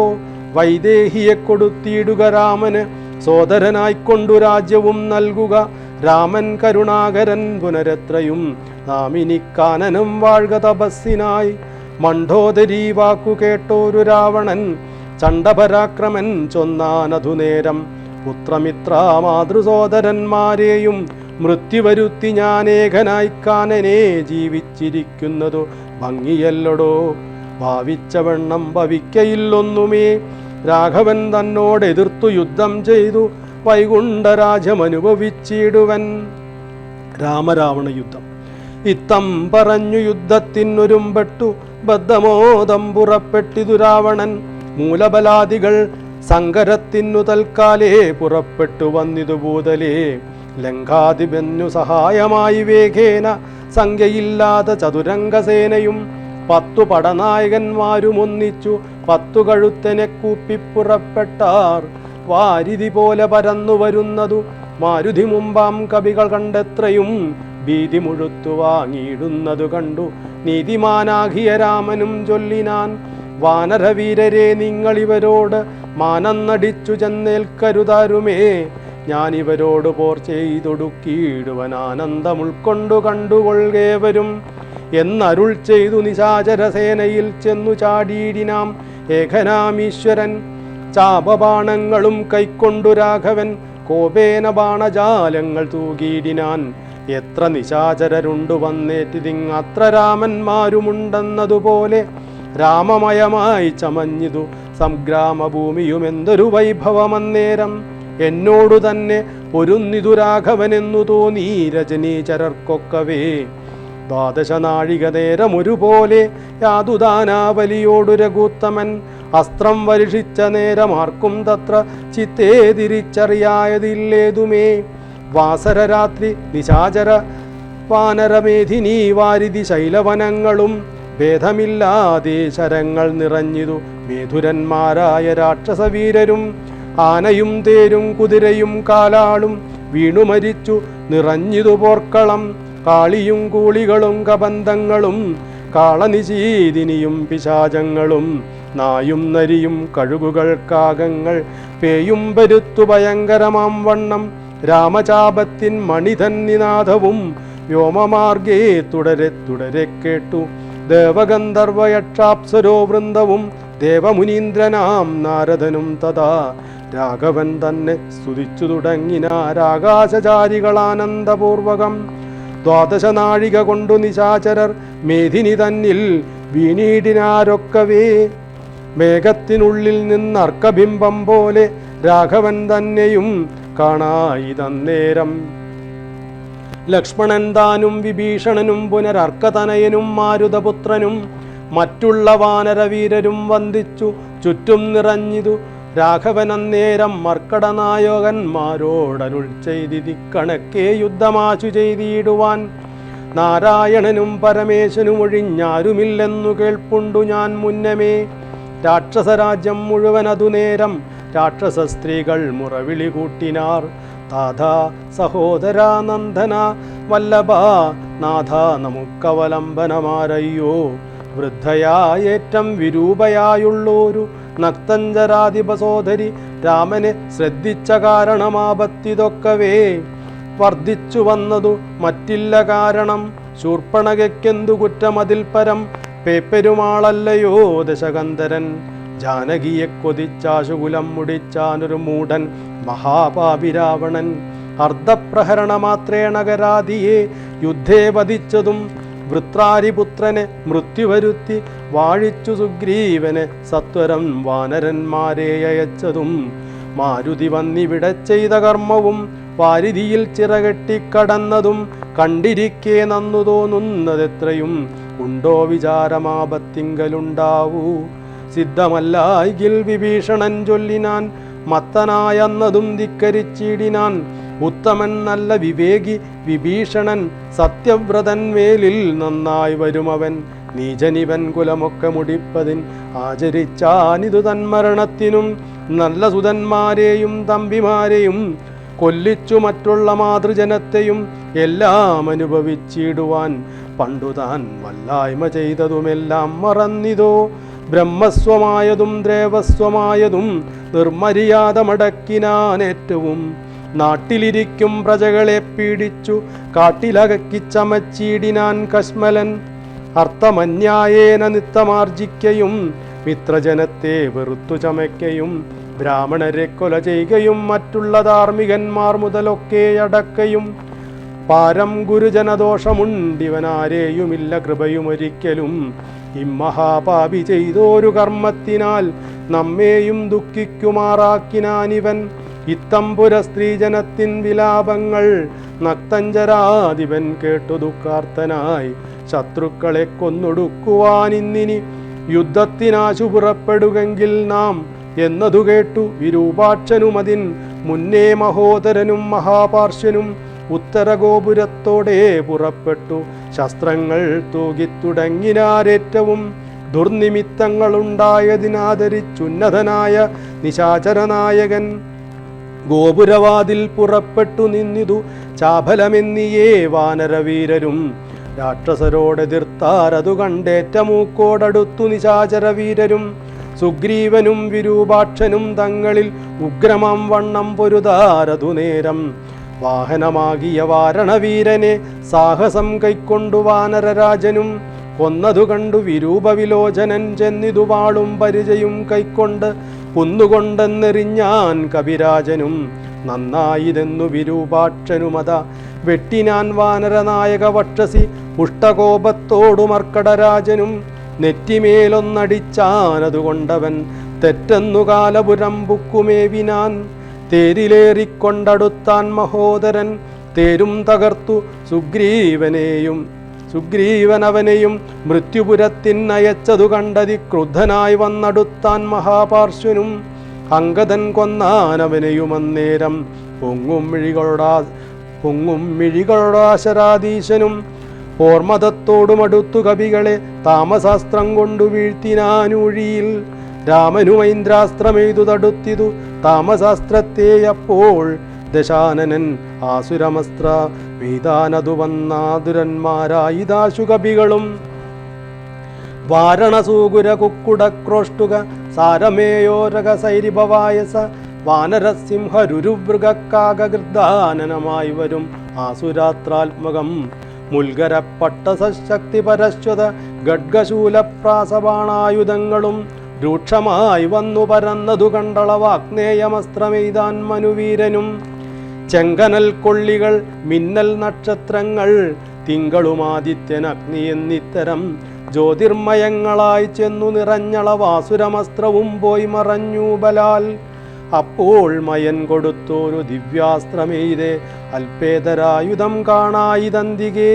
വൈദേഹിയെ കൊടുത്തിടുക രാമന് സോദരനായിക്കൊണ്ടു രാജ്യവും നൽകുക. രാമൻ കരുണാകരൻ പുനരത്രയും നാമിനിക്കാനനം വാഴ്ക തപസ്സിനായി. മണ്ഡോദരീ വാക്കു കേട്ടോരു രാവണൻ ചണ്ഡപരാക്രമൻ ചൊന്നാനധുനേരം പുത്രമിത്ര മാതൃസോദരന്മാരെയും മൃത്യുവരുത്തി ഞാനേകനായി കാനനെ ജീവിച്ചിരിക്കുന്നതു ഭംഗിയല്ലടോ. ഭാവിച്ചവണ്ണം ഭവിക്കയില്ലൊന്നുമേ. രാഘവൻ തന്നോടെതിർത്തു യുദ്ധം ചെയ്തു വൈകുണ്ഠരാജ്യമനുഭവിച്ചിടുവൻ. രാമരാവണ യുദ്ധം. ഇത്തം പറഞ്ഞു യുദ്ധത്തിനൊരുമ്പെട്ടു ബദ്ധമോദം പുറപ്പെട്ടിതു രാവണൻ. മൂലബലാദികൾ സങ്കരത്തിനു തൽക്കാലേ പുറപ്പെട്ടു വന്നിതു ഭൂതലേ. ലങ്കാധിപന്നു സഹായമായി വേഗേന സംഖ്യയില്ലാത്ത ചതുരംഗസേനയും 10 പടനായകന്മാരും ഒന്നിച്ചു 10 കഴുത്തനെ കൂപ്പിപ്പുറപ്പെട്ടാർ. വാരിധി പോലെ പരന്നു വരുന്നതു മാരുതി മുമ്പാം കവികൾ കണ്ടെത്രയും ഭീതി മുഴുത്തു വാങ്ങിയിടുന്നതു കണ്ടു നീതിമാനാകിയ രാമനും ചൊല്ലിനാൻ. വാനരവീരരെ നിങ്ങളിവരോട് മാനം നടിച്ചു ചെന്നേൽക്കരുതാരുമേ. ഞാനിവരോട് പോർ ചെയ്തൊടുക്കിയിടുവൻ ആനന്ദം ഉൾക്കൊണ്ടു കണ്ടുകൊള്ളുകേവരും എന്നരുൾ ചെയ്തു നിശാചരസേനയിൽ ചെന്നു ചാടിയിടിനാം ഏകനാമീശ്വരൻ. ചാപബാണങ്ങളും കൈക്കൊണ്ടു രാഘവൻ കോപേന ബാണജാലങ്ങൾ തൂകിയിടിനാൻ. എത്ര നിശാചരരുണ്ടു വന്നേറ്റിതിങ്ങത്ര രാമന്മാരുമുണ്ടെന്നതുപോലെ രാമമയമായി ചമഞ്ഞിതു സംഗ്രാമഭൂമിയും എന്തൊരു വൈഭവമന്നേരം. എന്നോടു തന്നെ പൊരുന്നിതു രാഘവനെന്നു തോന്നി രജനീചരർക്കൊക്കവേ. 12 നാഴിക നേരം ഒരുപോലെ യാതുദാനാവലിയോടു രഘുത്തമൻ അസ്ത്രം വർഷിച്ച നേരമാർക്കും തത്ര ചിത്തേ തിരിച്ചറിയായതില്ലേതുമേ. വാസരരാത്രി നിശാചര വാനരമേധിനി വാരിധി ശൈലവനങ്ങളും ഭേദമില്ലാതെ ശരങ്ങൾ നിറഞ്ഞിതു മേധുരന്മാരായ രാക്ഷസവീരരും. ആനയും തേരും കുതിരയും കാലാളും വീണുമരിച്ചു നിറഞ്ഞിതു പോർക്കളം. കാളിയും കൂളികളും കബന്ധങ്ങളും കാളനിശീതിനിയും പിശാചങ്ങളും നായും നരിയും കഴുകുകൾ കാകങ്ങൾ പേയും പരുത്തു ഭയങ്കരമാം വണ്ണം. രാമചാപത്തിൻ മണിധന്യനാഥവും വ്യോമമാർഗേ തുടരെ തുടരെ കേട്ടു. ദേവഗന്ധർവയക്ഷാപ്സരോ വൃന്ദവും ദേവമുനീന്ദ്രനാം നാരദനും തഥാ രാഘവൻ തന്നെ സ്തുതിച്ചു തുടങ്ങിനാരാകാശചാരികളാനന്ദപൂർവകം. 12 നാഴിക കൊണ്ടു നിശാചരർ മേധിനി തന്നിൽ വീണീടിനാരൊക്കവേ. മേഘത്തിനുള്ളിൽ നിന്നർക്കബിംബം പോലെ രാഘവൻ തന്നെയും കാണായി തന്നേരം. ലക്ഷ്മണൻ താനും വിഭീഷണനും പുനരർക്കതനയനും മാരുതപുത്രനും മറ്റുള്ള വാനരവീരരും വന്ദിച്ചു ചുറ്റും നിറഞ്ഞിതു. രാഘവൻ അന്നേരം മർക്കടനായകന്മാരോടരുൾ ചെയ്തിക്കണക്കെ യുദ്ധമാശു ചെയ്തിടുവാൻ. നാരായണനും പരമേശനും ഒഴിഞ്ഞാരുമില്ലെന്നു കേൾപ്പുണ്ടു ഞാൻ മുന്നമേ. രാക്ഷസരാജ്യം മുഴുവനതു നേരം രാക്ഷസ സ്ത്രീകൾ മുറവിളി കൂട്ടിനാർ. താഥാ സഹോദരാ നന്ദന വല്ലഭ നാഥ നമുക്കവലംബനമാരയ്യോ. വൃദ്ധയായേറ്റം വിരൂപയായുള്ളോരു നക്തഞ്ചരാധിപസോദരി രാമനെ ശ്രദ്ധിച്ച കാരണമാപത്തിതൊക്കവേ. വർദ്ധിച്ചു വന്നതു മറ്റില്ല കാരണം, ശൂർപ്പണകയ്ക്കെന്തു കുറ്റമതിൽ പരം. പേപ്പെരുമാളല്ലയോ ദശകന്ധരൻ, ജാനകിയെ കൊതിച്ചാശുകുലം മുടിച്ചാനൊരു മൂഢൻ മഹാപാപി രാവണൻ. അർദ്ധപ്രഹരണമാത്രേണ കരാതിയെ യുദ്ധേ വധിച്ചതും, വൃത്രാരിപുത്രനെ മൃത്യുവരുത്തി വാഴിച്ചു സുഗ്രീവനെ സത്വരം വാനരന്മാരെ അയച്ചതും. മാരുതി വന്നിവിടെ ചെയ്ത കർമ്മവും വാരിധിയിൽ ചിറകെട്ടിക്കടന്നതും കണ്ടിരിക്കെ നന്നു തോന്നുന്നതെത്രയും ഉണ്ടോ വിചാരമാപത്തിങ്കലുണ്ടാവൂ. സിദ്ധമല്ലായികിൽ വിഭീഷണൻ ചൊല്ലിനാൻ, മത്തനായെന്നതും ധിക്കരിച്ചിടിനാൻ. ഉത്തമൻ നല്ല വിവേകി വിഭീഷണൻ, സത്യവ്രതൻ മേലിൽ നന്നായി വരുമവൻ. നീചനിവൻ കുലമൊക്കെ മുടിപ്പതിൻ ആചരിച്ചാനിതു തന്മരണത്തിനും. നല്ല സുതന്മാരെയും തമ്പിമാരെയും കൊല്ലിച്ചു മറ്റുള്ള മാതൃജനത്തെയും എല്ലാം അനുഭവിച്ചിടുവാൻ. പണ്ടുതാൻ വല്ലായ്മ ചെയ്തതുമെല്ലാം മറന്നിതോ. ബ്രഹ്മസ്വമായതും ദ്രേവസ്വമായതും നിർമര്യാദ മടക്കിനാനേറ്റവും. നാട്ടിലിരിക്കും പ്രജകളെ പീഡിച്ചു കാട്ടിലകക്കിച്ചമച്ചീടിനാൻ കശ്മലൻ. അർത്ഥമന്യായേന നിത്തമാർജിക്കയും മിത്രജനത്തെ വെറുത്തു ചമയ്ക്കയും. ബ്രാഹ്മണരെ കൊല ചെയ്യുകയും മറ്റുള്ള ധാർമ്മികന്മാർ മുതലൊക്കെ അടക്കയും. പാരം ഗുരുജനദോഷമുണ്ടിവനാരെയുമില്ല കൃപയുമൊരിക്കലും. ഇമ്മഹാപാപി ചെയ്തോരു കർമ്മത്തിനാൽ നമ്മെയും ദുഃഖിക്കുമാറാക്കിനാനിവൻ. ഇത്തംപുര സ്ത്രീജനത്തിൻ വിലാപങ്ങൾ നക്തഞ്ചരാധിപൻ കേട്ടു ദുഃഖാർത്തനായി. ശത്രുക്കളെ കൊന്നൊടുക്കുവാനിന്നിനി യുദ്ധത്തിനാശു പുറപ്പെടുകെങ്കിൽ നാം എന്നതു കേട്ടു വിരൂപാക്ഷനുമതിൻ മുന്നേ മഹോദരനും മഹാപാർശ്വനും ഉത്തരഗോപുരത്തോടെ പുറപ്പെട്ടു. ശസ്ത്രങ്ങൾ തൂകിത്തുടങ്ങിനാരേറ്റവും ദുർനിമിത്തങ്ങളുണ്ടായതിനാദരിച്ചുന്നതനായ നിശാചരനായകൻ ഗോപുരവാതിൽ പുറപ്പെട്ടു നിന്നിതു. ചാഫലമെന്നിയേ വാനരവീരരും രാക്ഷസരോടെതിർത്താരതു കണ്ടേറ്റമൂക്കോടടുത്തു നിശാചരവീരരും. സുഗ്രീവനും വിരൂപാക്ഷനും തങ്ങളിൽ ഉഗ്രമം വണ്ണം പൊരുതാരതു നേരം. വാഹനമാകിയ വാരണവീരനെ സാഹസം കൈക്കൊണ്ടു വാനരരാജനും. കൊന്നതു കണ്ടു വിരൂപവിലോചനൻ ചെന്നിതു വാളും പരിചയും കൈക്കൊണ്ട് കുന്നുകൊണ്ടെന്നെറിഞ്ഞാൻ കപിരാജനും. നന്നായിതെന്നു വിരൂപാക്ഷനുമത വെട്ടിനാൻ വാനരനായക വക്ഷസി പുഷ്ടകോപത്തോടു മർക്കടരാജനും. നെറ്റിമേലൊന്നടിച്ചാനതുകൊണ്ടവൻ തെറ്റെന്നു കാലപുരം ബുക്കുമേവിനാൻ. തേരിലേറിക്കൊണ്ടടുത്താൻ മഹോദരൻ തേരും തകർത്തു സുഗ്രീവനവനെയും മൃത്യുപുരത്തിനയച്ചതു കണ്ടതി ക്രുദ്ധനായി വന്നടുത്താൻ മഹാപാർശ്വനും. അങ്കദൻ കൊന്നാനവനെയും അന്നേരം പൊങ്ങും മിഴികളോടാശരാധീശനും. ഓർമ്മതത്തോടുമടുത്തു കവികളെ താമസാസ്ത്രം കൊണ്ടു വീഴ്ത്തിനാനൂഴിയിൽ. രാമനുമൈന്ദ്രാസ്ത്രമെയ്തു തടുത്തിതു താമസാസ്ത്രത്തെ. അപ്പോൾ ദശാനനൻ ആസുരമസ്ത്ര വീതാനതു വന്നാതുരന്മാരായിതാശു കവികളും. വാരണസൂകുര കുക്കുടക്രോഷ്ടുക സാരമേയോരക സൈരിഭവായസ വാനരസിംഹരുരുവൃഗക്കാകൃദ്ധാനനമായി വരും ആസുരാത്രാത്മകം. മുൽഗരപ്പട്ടസശക്തി പരശ്വത ഖഡ്ഗശൂലപ്രാസബാണായുധങ്ങളും രൂക്ഷമായി വന്നു പരന്നതു കണ്ടളവാഗ്നേയമസ്ത്രമെയ്താൻ മനുവീരനും. ചെങ്കനൽ കൊള്ളികൾ മിന്നൽ നക്ഷത്രങ്ങൾ തിങ്കളുമാദിത്യൻ അഗ്നി എന്നിത്തരം ജ്യോതിർമയങ്ങളായി ചെന്നു നിറഞ്ഞളവാസുരമസ്ത്രവും പോയി മറഞ്ഞു ബലാൽ. അപ്പോൾ മയൻ കൊടുത്തോരു ദിവ്യാസ്ത്രമെയ്തേ അൽപേതരായുധം കാണായിതന്തികേ.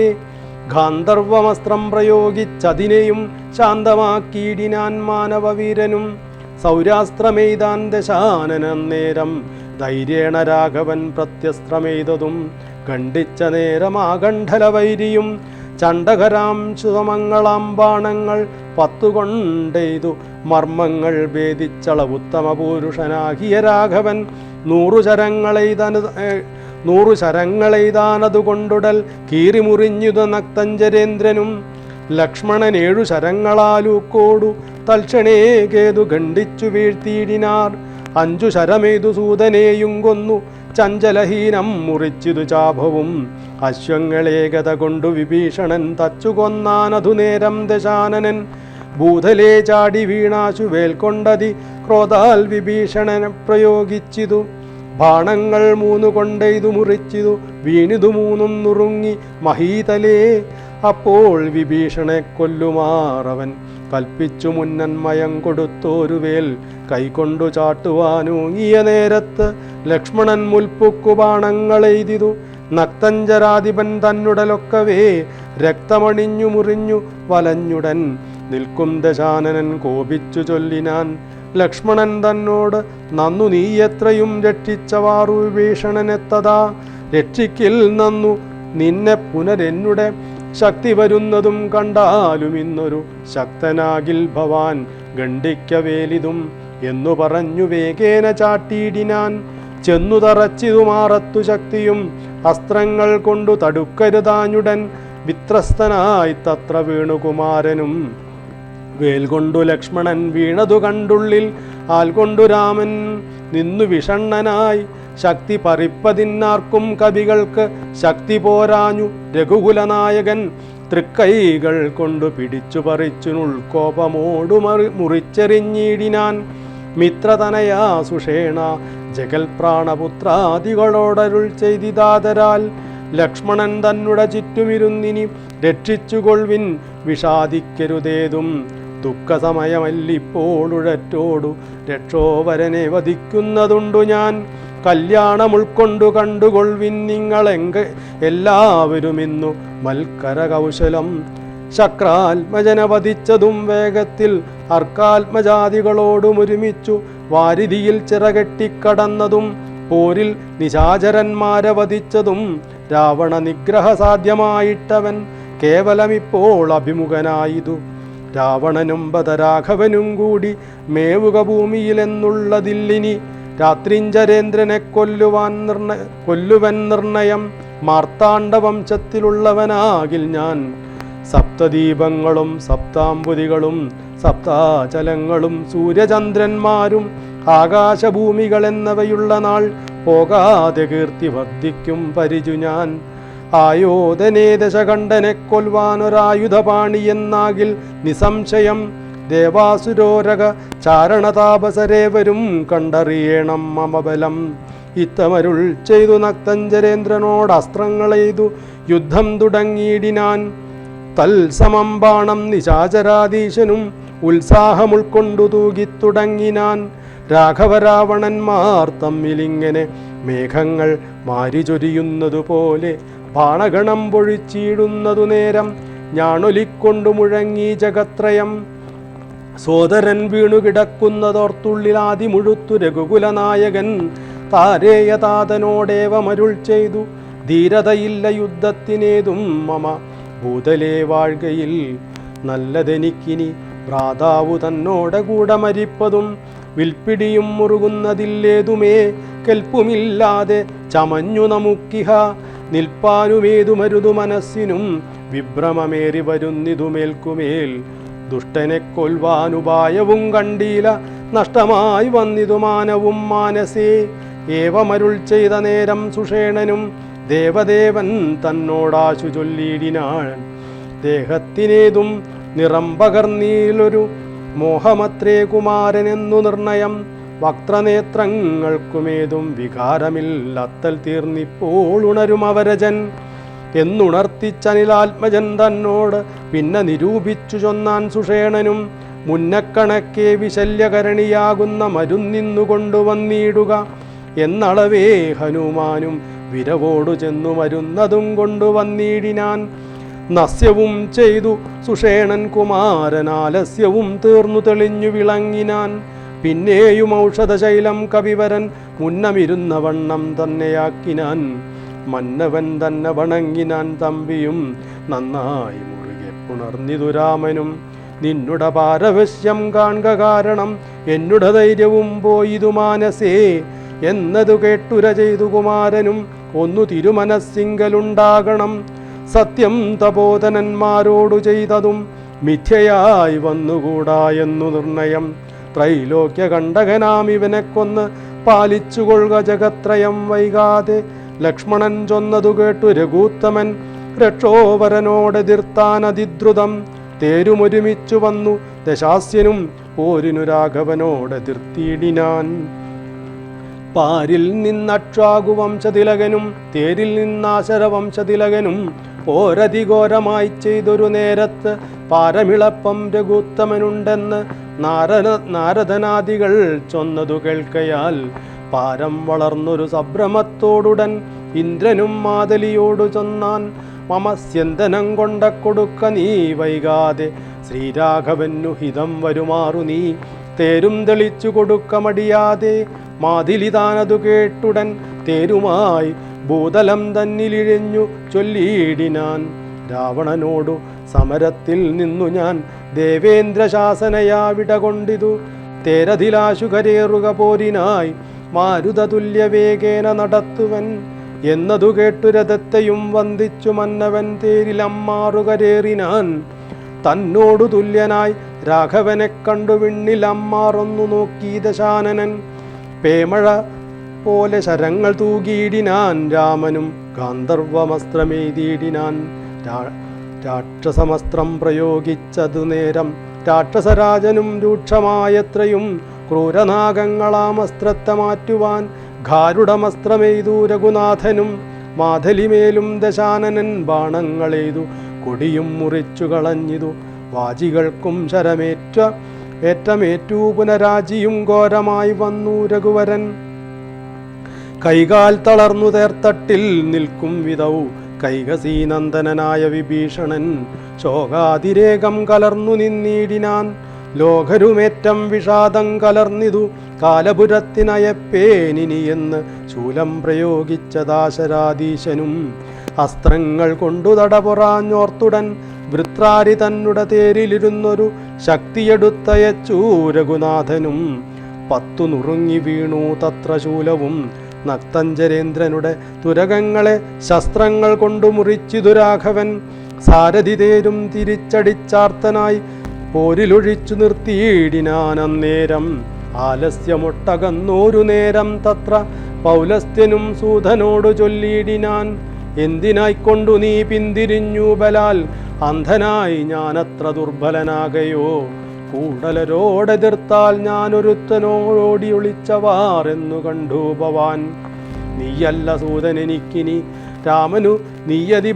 ഗാന്ധർവമസ്ത്രം പ്രയോഗിച്ചതിനെയും ശാന്തമാക്കിയിടിനാൻ മാനവവീരനും. സൗരാസ്ത്രമെയ്താൻ ദശാനനം നേരം ധൈര്യേണ രാഘവൻ പ്രത്യസ്ത്രമെയ്തതും ഖണ്ഡിച്ച നേരമാകണ്ഠലവൈരിയും ചണ്ഡകരാം സുതമങ്ങളാം ബാണങ്ങൾ 10 കൊണ്ടെയ്തു മർമ്മങ്ങൾ ഭേദിച്ചളവുത്തമ പുരുഷനാകിയ രാഘവൻ 100 ശരങ്ങളെയ്താനതുകൊണ്ടുടൽ കീറിമുറിഞ്ഞുത നക്തഞ്ചരേന്ദ്രനും. ലക്ഷ്മണൻ 7 ശരങ്ങളാലൂക്കോടു തൽക്ഷണേ കേതു ഖണ്ഡിച്ചു വീഴ്ത്തിയിടിനാർ. 5 ശരമെയ്തു സൂതനെയും കൊന്നു ചഞ്ചലഹീനം മുറിച്ചിതു ചാപവും. അശ്വങ്ങളേകത കൊണ്ടു വിഭീഷണൻ തച്ചു കൊന്നാനതു നേരം ദശാനനൻ. ഭൂതലേ ചാടി വീണാശു വേൽക്കൊണ്ടതി ക്രോധാൽ വിഭീഷണനെ പ്രയോഗിച്ചിതു. ബാണങ്ങൾ 3 കൊണ്ടെയ്തു മുറിച്ചിതു വീണിതു 3 നുറുങ്ങി മഹീതലേ. അപ്പോൾ വിഭീഷണെ കൊല്ലുമാറവൻ കൽപ്പിച്ചു മുന്നന്മയം കൊടുത്തോരു വേൽ കൈകൊണ്ടു ചാട്ടുവാനൂങ്ങിയ നേരത്ത് ലക്ഷ്മണൻ മുൽപ്പുക്കു ബാണങ്ങളെയ്തിതു. നക്തഞ്ചരാധിപൻ തന്നുടലൊക്കവേ രക്തമണിഞ്ഞു മുറിഞ്ഞു വലഞ്ഞുടൻ നിൽക്കും ദശാനനൻ കോപിച്ചു ചൊല്ലിനാൻ. ലക്ഷ്മണൻ തന്നോട് നന്നു നീ എത്രയും രക്ഷിച്ചവാറു വിഭീഷണനെത്തതാ. രക്ഷിക്കിൽ നന്നു നിന്നെ പുനരെന്നുടെ ശക്തി വരുന്നതും കണ്ടാലും ഇന്നൊരു ശക്തനാകിൽ ഭവാൻ ഖണ്ഡിക്കവേലിതും എന്നു പറഞ്ഞു വേഗേന ചാട്ടിയിടിനാൻ. ചെന്നു തറച്ചിതു മാറത്തു ശക്തിയും അസ്ത്രങ്ങൾ കൊണ്ടു തടുക്കരുതാഞ്ഞുടൻ വിത്രസ്തനായി തത്ര വീണുകുമാരനും. വേൽ കൊണ്ടു ലക്ഷ്മണൻ വീണതു കണ്ടുള്ളിൽ ആൽകൊണ്ടു രാമൻ നിന്നു വിഷണ്ണനായി. ശക്തി പറിപ്പതിന്നാർക്കും കവികൾക്ക് ശക്തി പോരാഞ്ഞു രഘുകുലനായകൻ. തൃക്കൈകൾ കൊണ്ടു പിടിച്ചു പറിച്ചുനുൾക്കോപമോടു മുറിച്ചെറിഞ്ഞിടിനാൻ. മിത്രതനയാ സുഷേണ ജഗൽ പ്രാണപുത്രാദികളോടരുൾ ചെയ്തിതാതരാൽ ലക്ഷ്മണൻ തന്നുടെ ചുറ്റുമിരുന്നിനി രക്ഷിച്ചുകൊള്ളിൻ വിഷാദിക്കരുതേതും. ദുഃഖസമയമല്ലിപ്പോൾ ഉഴറ്റോടു രക്ഷോവരനെ വധിക്കുന്നതുണ്ടു ഞാൻ. കല്യാണം ഉൾക്കൊണ്ടു കണ്ടുകൊള്ളിൻ എല്ലാവരും ഇന്നു മൽക്കര കൗശലം. ശക്രാത്മജനെ വധിച്ചതും വേഗത്തിൽ അർക്കാത്മജാതികളോടും ഒരുമിച്ചു വാരിധിയിൽ ചിറകെട്ടിക്കടന്നതും പോരിൽ നിശാചരന്മാരെ വധിച്ചതും രാവണ നിഗ്രഹ സാധ്യമായിട്ടവൻ കേവലമിപ്പോൾ അഭിമുഖനായിതു. രാവണനും ബദരാഘവനും കൂടി മേവുക ഭൂമിയിലെന്നുള്ളതില്ലിനി. രാത്രിഞ്ചരേന്ദ്രനെ കൊല്ലുവൻ നിർണയം. മാർത്താണ്ഡവംശത്തിലുള്ളവനാകിൽ ഞാൻ. സപ്തദീപങ്ങളും സപ്താംബുദികളും സപ്താചലങ്ങളും സൂര്യചന്ദ്രന്മാരും ആകാശഭൂമികളെന്നവയുള്ള നാൾ പോകാതെ കീർത്തി വർദ്ധിക്കും പരിചു ഞാൻ. ആയോധനേ ദശകണ്ഠനെ കൊൽവാനൊരായുധപാണിയെന്നാകിൽ നിസംശയം ദേവാസുരോരക ചാരണതാപസരേവരും കണ്ടറിയണം മമബലം. ഇത്തമരുൾ ചെയ്തു നക്തഞ്ചരേന്ദ്രനോട് അസ്ത്രങ്ങളെയ്തു യുദ്ധം തുടങ്ങിയിടിനാൻ. തൽസമം ബാണം നിശാചരാധീശനും ഉത്സാഹമുൾക്കൊണ്ടു തൂകിത്തുടങ്ങിനാൻ. രാഘവരാവണന്മാർ തമ്മിലിങ്ങനെ മേഘങ്ങൾ മാരിചൊരിയുന്നതുപോലെ ബാണഗണം പൊഴിച്ചിടുന്നതു നേരം ഞാണൊലിക്കൊണ്ടു മുഴങ്ങി ജഗത്രയം. സോദരൻ വീണുകിടക്കുന്നതോർത്തുള്ളിലാതി മുഴുത്തു രഘുകുലനായകൻ താരേയതാതനോടേവമരുൾ ചെയ്തു. ധീരതയില്ല യുദ്ധത്തിനേതും മമ ഭൂതലേ വാഴ്കയിൽ. നല്ലതെനിക്കിനി ഭ്രാതാവു തന്നോടെ കൂടെ മരിപ്പതും വിൽപ്പിടിയും മുറുകുന്നതില്ലേതുമേ കെൽപ്പുമില്ലാതെ ചമഞ്ഞു നമുക്കിഹ. നിൽപ്പാനുമേതു മരുതു മനസ്സിനും വിഭ്രമമേറി വരുന്നിതുമേൽക്കുമേൽ. ദുഷ്ടനെ കൊൽവാനുപായവും കണ്ടീല നഷ്ടമായി വന്നിതു മാനവും മാനസേ. ഏവമരുൾ ചെയ്ത നേരം സുഷേണനും ദേവദേവൻ തന്നോടാശു ചൊല്ലിയിടിനാൻ. ദേഹത്തിനേതും നിറം പകർന്നീലൊരു മോഹമത്രേ കുമാരനെന്നു നിർണയം. വക്ത്രനേത്രങ്ങൾക്കുമേതും വികാരമില്ലത്തൽ തീർന്നിപ്പോൾ ഉണരും അവരജൻ എന്നുണർത്തിച്ചനിലാത്മജൻ തന്നോട് പിന്നെ നിരൂപിച്ചു ചൊന്നാൻ സുഷേണനും. മുന്നക്കണക്കെ വിശല്യകരണിയാകുന്ന മരുന്നിന്നു കൊണ്ടുവന്നിടുക എന്നളവേ ഹനുമാനും വിരവോടു ചെന്നു മരുന്നതും കൊണ്ടുവന്നിടിനാൻ. നസ്യവും ചെയ്തു സുഷേണൻ കുമാരൻ, ആലസ്യവും തീർന്നു തെളിഞ്ഞു വിളങ്ങിനാൻ. പിന്നെയും ഔഷധശൈലം കവിവരൻ മുന്നമിരുന്ന വണ്ണം തന്നെയാക്കിനാൻ. മന്നവൻ തന്നെ വണങ്ങിനാൻ തമ്പിയും നന്നായി മുറുകെ പുണർന്നിതു രാമനും. നിന്നുടെ പാരവശ്യം കാൺക കാരണം എന്നുടെ ധൈര്യവും പോയിതു മാനസേ എന്നതു കേട്ടുര ചെയ്തു കുമാരനും ഒന്നു തിരുമനസ്സിങ്കലുണ്ടാകണം. സത്യം തപോധനന്മാരോടു ചെയ്തതും മിഥ്യയായി വന്നുകൂടാ എന്നു നിർണയം. ത്രൈലോക്യ കണ്ടകനാം ഇവനെ കൊന്ന് പാലിച്ചുകൊള്ളുക ജഗത്രയം വൈകാതെ. ലക്ഷ്മണൻ ചൊന്നതു കേട്ടു രഘൂത്തമൻ രക്ഷോവരനോടെതിർത്താൻ അതിദ്രുതം. തേരുമൊരുമിച്ചു വന്നു ദശാസ്യനും പോരിനു രാഘവനോടെതിർത്തിയിടിനാൻ. പാരിൽ നിന്നക്ഷാകുവംശതിലകനും തേരിൽ നിന്നാശരവംശതിലകനും പോരതിഘോരമായി ചെയ്തൊരു നേരത്ത് പാരമിളപ്പം രഘുത്തമനുണ്ടെന്ന് നാരദനാദികൾ ചൊന്നതു കേൾക്കയാൽ പാരം വളർന്നൊരു സഭ്രമത്തോടുടൻ ഇന്ദ്രനും മാതലിയോടു ചൊന്നാൻ. മമസ്യന്തനം കൊണ്ട കൊടുക്ക നീ വൈകാതെ, ശ്രീരാഘവനു ഹിതം വരുമാറു നീ തേരും തെളിച്ചു കൊടുക്ക മടിയാതെ. മാതിലിതാനതു കേട്ടുടൻ തേരുമായി ഭൂതലം തന്നിലിഴഞ്ഞു ചൊല്ലിയിടിനാൻ. രാവണനോടു സമരത്തിൽ നിന്നു ഞാൻ ദേവേന്ദ്രശാസനയാവിട കൊണ്ടിതു. തേരതിലാശു കരേറുക പോരിനായി മാരുതതുല്യവേഗേന നടത്തുവൻ എന്നതു കേട്ടു രഥത്തെയും വന്ദിച്ചു മന്നവൻ തേരിലമ്മാറുകരേറിനാൻ. തന്നോടു തുല്യനായി രാഘവനെ കണ്ടു വിണ്ണിലമ്മാറൊന്നു നോക്കി ദശാനനൻ. പേമഴ പോലെ ശരങ്ങൾ തൂകിയിടിനാൻ രാമനും ഗാന്ധർവമസ്ത്രമെയ്തിയിടിനാൻ. രാക്ഷസമസ്ത്രം പ്രയോഗിച്ചതു നേരം രാക്ഷസരാജനും രൂക്ഷമായത്രയും ക്രൂരനാഗങ്ങളാമസ്ത്രത്തെ മാറ്റുവാൻ ഗാരുഡമസ്ത്രമെയ്തു രഘുനാഥനും. മാധലിമേലും ദശാനനൻ ബാണങ്ങളെയ്തു കൊടിയും മുറിച്ചു കളഞ്ഞിതു. വാജികൾക്കും ഏറ്റമേറ്റു പുനരാജിയും ഘോരമായി വന്നു രഘുവരൻ. കൈകാൽ തളർന്നു തേർത്തട്ടിൽ നിൽക്കും വിധൗ കൈകസീനന്ദനായ വിഭീഷണൻ ശോകാതിരേകം കലർന്നു നിന്നിടിനാൻ. ലോകരുമേറ്റം വിഷാദം കലർന്നിതു കാലപുരത്തിനയപ്പേനിനിയെന്ന് ശൂലം പ്രയോഗിച്ച ദാശരാധീശനും. അസ്ത്രങ്ങൾ കൊണ്ടു തടപുറാഞ്ഞോർത്തുടൻ വൃത്രാരി തന്നുടെ തേരിലിരുന്നൊരു ശക്തിയെടുത്തയച്ചു രഘുനാഥനും. 10 നുറുങ്ങി വീണു തത്ര ശൂലവും നക്തഞ്ചരേന്ദ്രനുടെ തുരകങ്ങളെ ശസ്ത്രങ്ങൾ കൊണ്ടു മുറിച്ചിതു രാഘവൻ. സാരഥി തേരും തിരിച്ചടിച്ചാർത്തനായി പോരിലൊഴിച്ചു നിർത്തിയിടിനാൻ അന്നേരം. ആലസ്യമൊട്ടകന്നോരു നേരം തത്ര പൗലസ്ത്യനും സൂതനോടു ചൊല്ലിയിടിനാൻ. എന്തിനായിക്കൊണ്ടു നീ പിന്തിരിഞ്ഞു ബലാൽ, അന്ധനായി ഞാനത്ര ദുർബലനാകയോ. കൂടലരോടെതിർത്താൽ ഞാനൊരുത്തനോടോടി ഒളിച്ചവാർ എന്നു കണ്ടു ഭവാൻ. നീയല്ല സൂതനെനിക്കിനി രാമനു നീയതി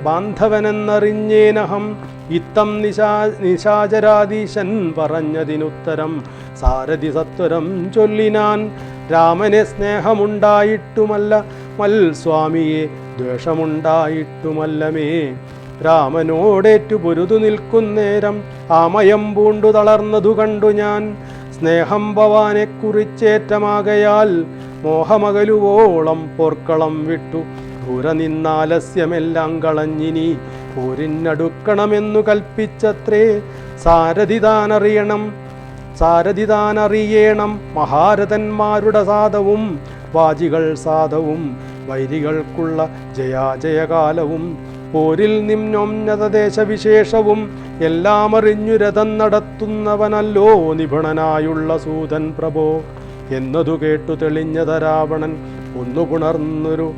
ബാന്ധവനെന്നറിഞ്ഞേനഹം. ഇത്തം നിശാചരാധീശൻ പറഞ്ഞതിനുത്തരം സാരഥി സത്വരം ചൊല്ലിനാൻ. രാമനെ സ്നേഹമുണ്ടായിട്ടുമല്ല സ്വാമിയെ ദ്വേഷമുണ്ടായിട്ടുമല്ലമേ. രാമനോടേറ്റു പൊരുതു നിൽക്കുന്നേരം ആമയം പൂണ്ടു തളർന്നതു കണ്ടു ഞാൻ. സ്നേഹം ഭവാനെ കുറിച്ചേറ്റമാകയാൽ മോഹമകലുവോളം പോർക്കളം വിട്ടു ദൂരെ നിന്നാലസ്യമെല്ലാം കളഞ്ഞിനി പോരിനടുക്കണമെന്നു കൽപ്പിച്ചത്രേ. സാരഥിതാനറിയണം മഹാരഥന്മാരുടെ സാധവും വാജികൾ സാധവും വൈരികൾക്കുള്ള ജയാജയകാലവും പോരിൽ നിമ്നോന്നതദേശവിശേഷവും എല്ലാം അറിഞ്ഞു രഥം നടത്തുന്നവനല്ലോ നിപുണനായുള്ള സൂതൻ പ്രഭോ എന്നതു കേട്ടു തെളിഞ്ഞത രാവണൻ. ഒന്നു പുണർന്നൊരു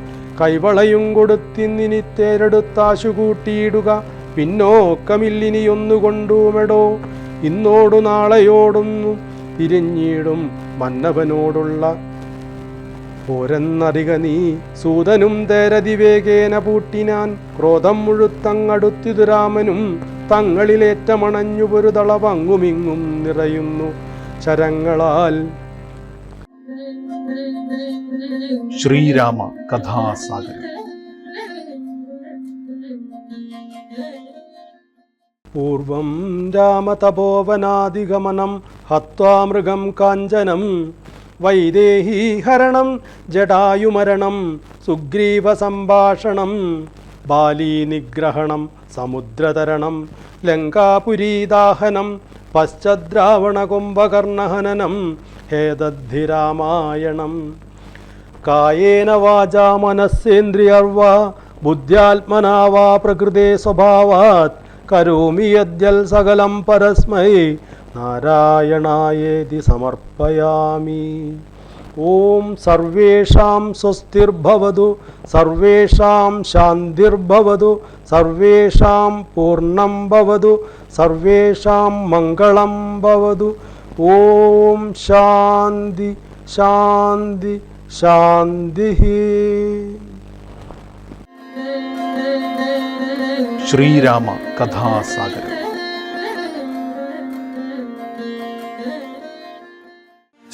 കൈവളയും കൊടുത്തിന്നിനി തേരെടുത്താശു കൂട്ടിയിടുക. പിന്നോക്കമില്ലിനിയൊന്നുകൊണ്ടുമെടോ ഇന്നോടു നാളെയോടൊന്നു തിരിഞ്ഞിടും മന്നവനോടുള്ള പോരെന്നറിക നീ. സൂതനും തേരതിവേഗേന പൂട്ടിനാൻ. ക്രോധം മുഴുത്തങ്ങടുത്തിതു രാമനും തങ്ങളിലേറ്റമണഞ്ഞു പൊരുതളവങ്ങുമിങ്ങും നിറയുന്നു ശരങ്ങളാൽ. ശ്രീരാമ കഥാസാഗരം. പൂർവം രാമതപോവനാദിഗമനം ഹത്വാ മൃഗം കാഞ്ചനം വൈദേഹീഹരണം ജടായുമരണം സുഗ്രീവസംഭാഷണം ബാലീനിഗ്രഹണം സമുദ്രതരണം ലങ്കാപുരീദാഹനം പശ്ചദ്രാവണകുംഭകർണഹനനം ഹേതദ്ധി രാമായണം. കായേന വാചാ മനസ്സേന്ദ്രിയർവാ ബുദ്ധ്യാത്മനാ വാ പ്രകൃതേ സ്വഭാവാത് കരോമി യദ്യൽ സകലം പരസ്മൈ നാരായണായേതി സമർപ്പയാമി. ഓം സർവേഷാം സ്വസ്തിർഭവതു, സർവേഷാം ശാന്തിർഭവതു, സർവേഷാം പൂർണ്ണം ഭവതു, സർവേഷാം മംഗളം ഭവതു. ഓം ശാന്തി ശാന്തി ശാന്തി. ശ്രീരാമ കഥാസാഗരം.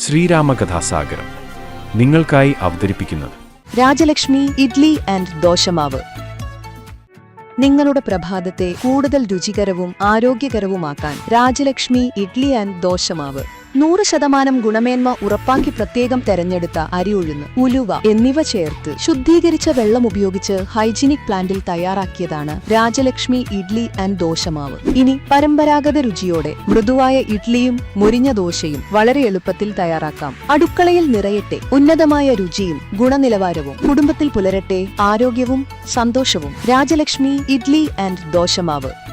ശ്രീരാമകഥാസാഗരം നിങ്ങൾക്കായി അവതരിപ്പിക്കുന്നത് രാജലക്ഷ്മി ഇഡ്ലി ആൻഡ് ദോശമാവ്. നിങ്ങളുടെ പ്രഭാതത്തെ കൂടുതൽ രുചികരവും ആരോഗ്യകരവുമാക്കാൻ രാജലക്ഷ്മി ഇഡ്ലി ആൻഡ് ദോശമാവ്. 100% ഗുണമേന്മ ഉറപ്പാക്കി പ്രത്യേകം തെരഞ്ഞെടുത്ത അരിയുഴുന്ന്, ഉലുവ എന്നിവ ചേർത്ത് ശുദ്ധീകരിച്ച വെള്ളം ഉപയോഗിച്ച് ഹൈജീനിക് പ്ലാന്റിൽ തയ്യാറാക്കിയതാണ് രാജലക്ഷ്മി ഇഡ്ലി ആൻഡ് ദോശമാവ്. ഇനി പരമ്പരാഗത രുചിയോടെ മൃദുവായ ഇഡ്ലിയും മുരിഞ്ഞ ദോശയും വളരെ എളുപ്പത്തിൽ തയ്യാറാക്കാം. അടുക്കളയിൽ നിറയട്ടെ ഉന്നതമായ രുചിയും ഗുണനിലവാരവും. കുടുംബത്തിൽ പുലരട്ടെ ആരോഗ്യവും സന്തോഷവും. രാജലക്ഷ്മി ഇഡ്ലി ആൻഡ് ദോശമാവ്.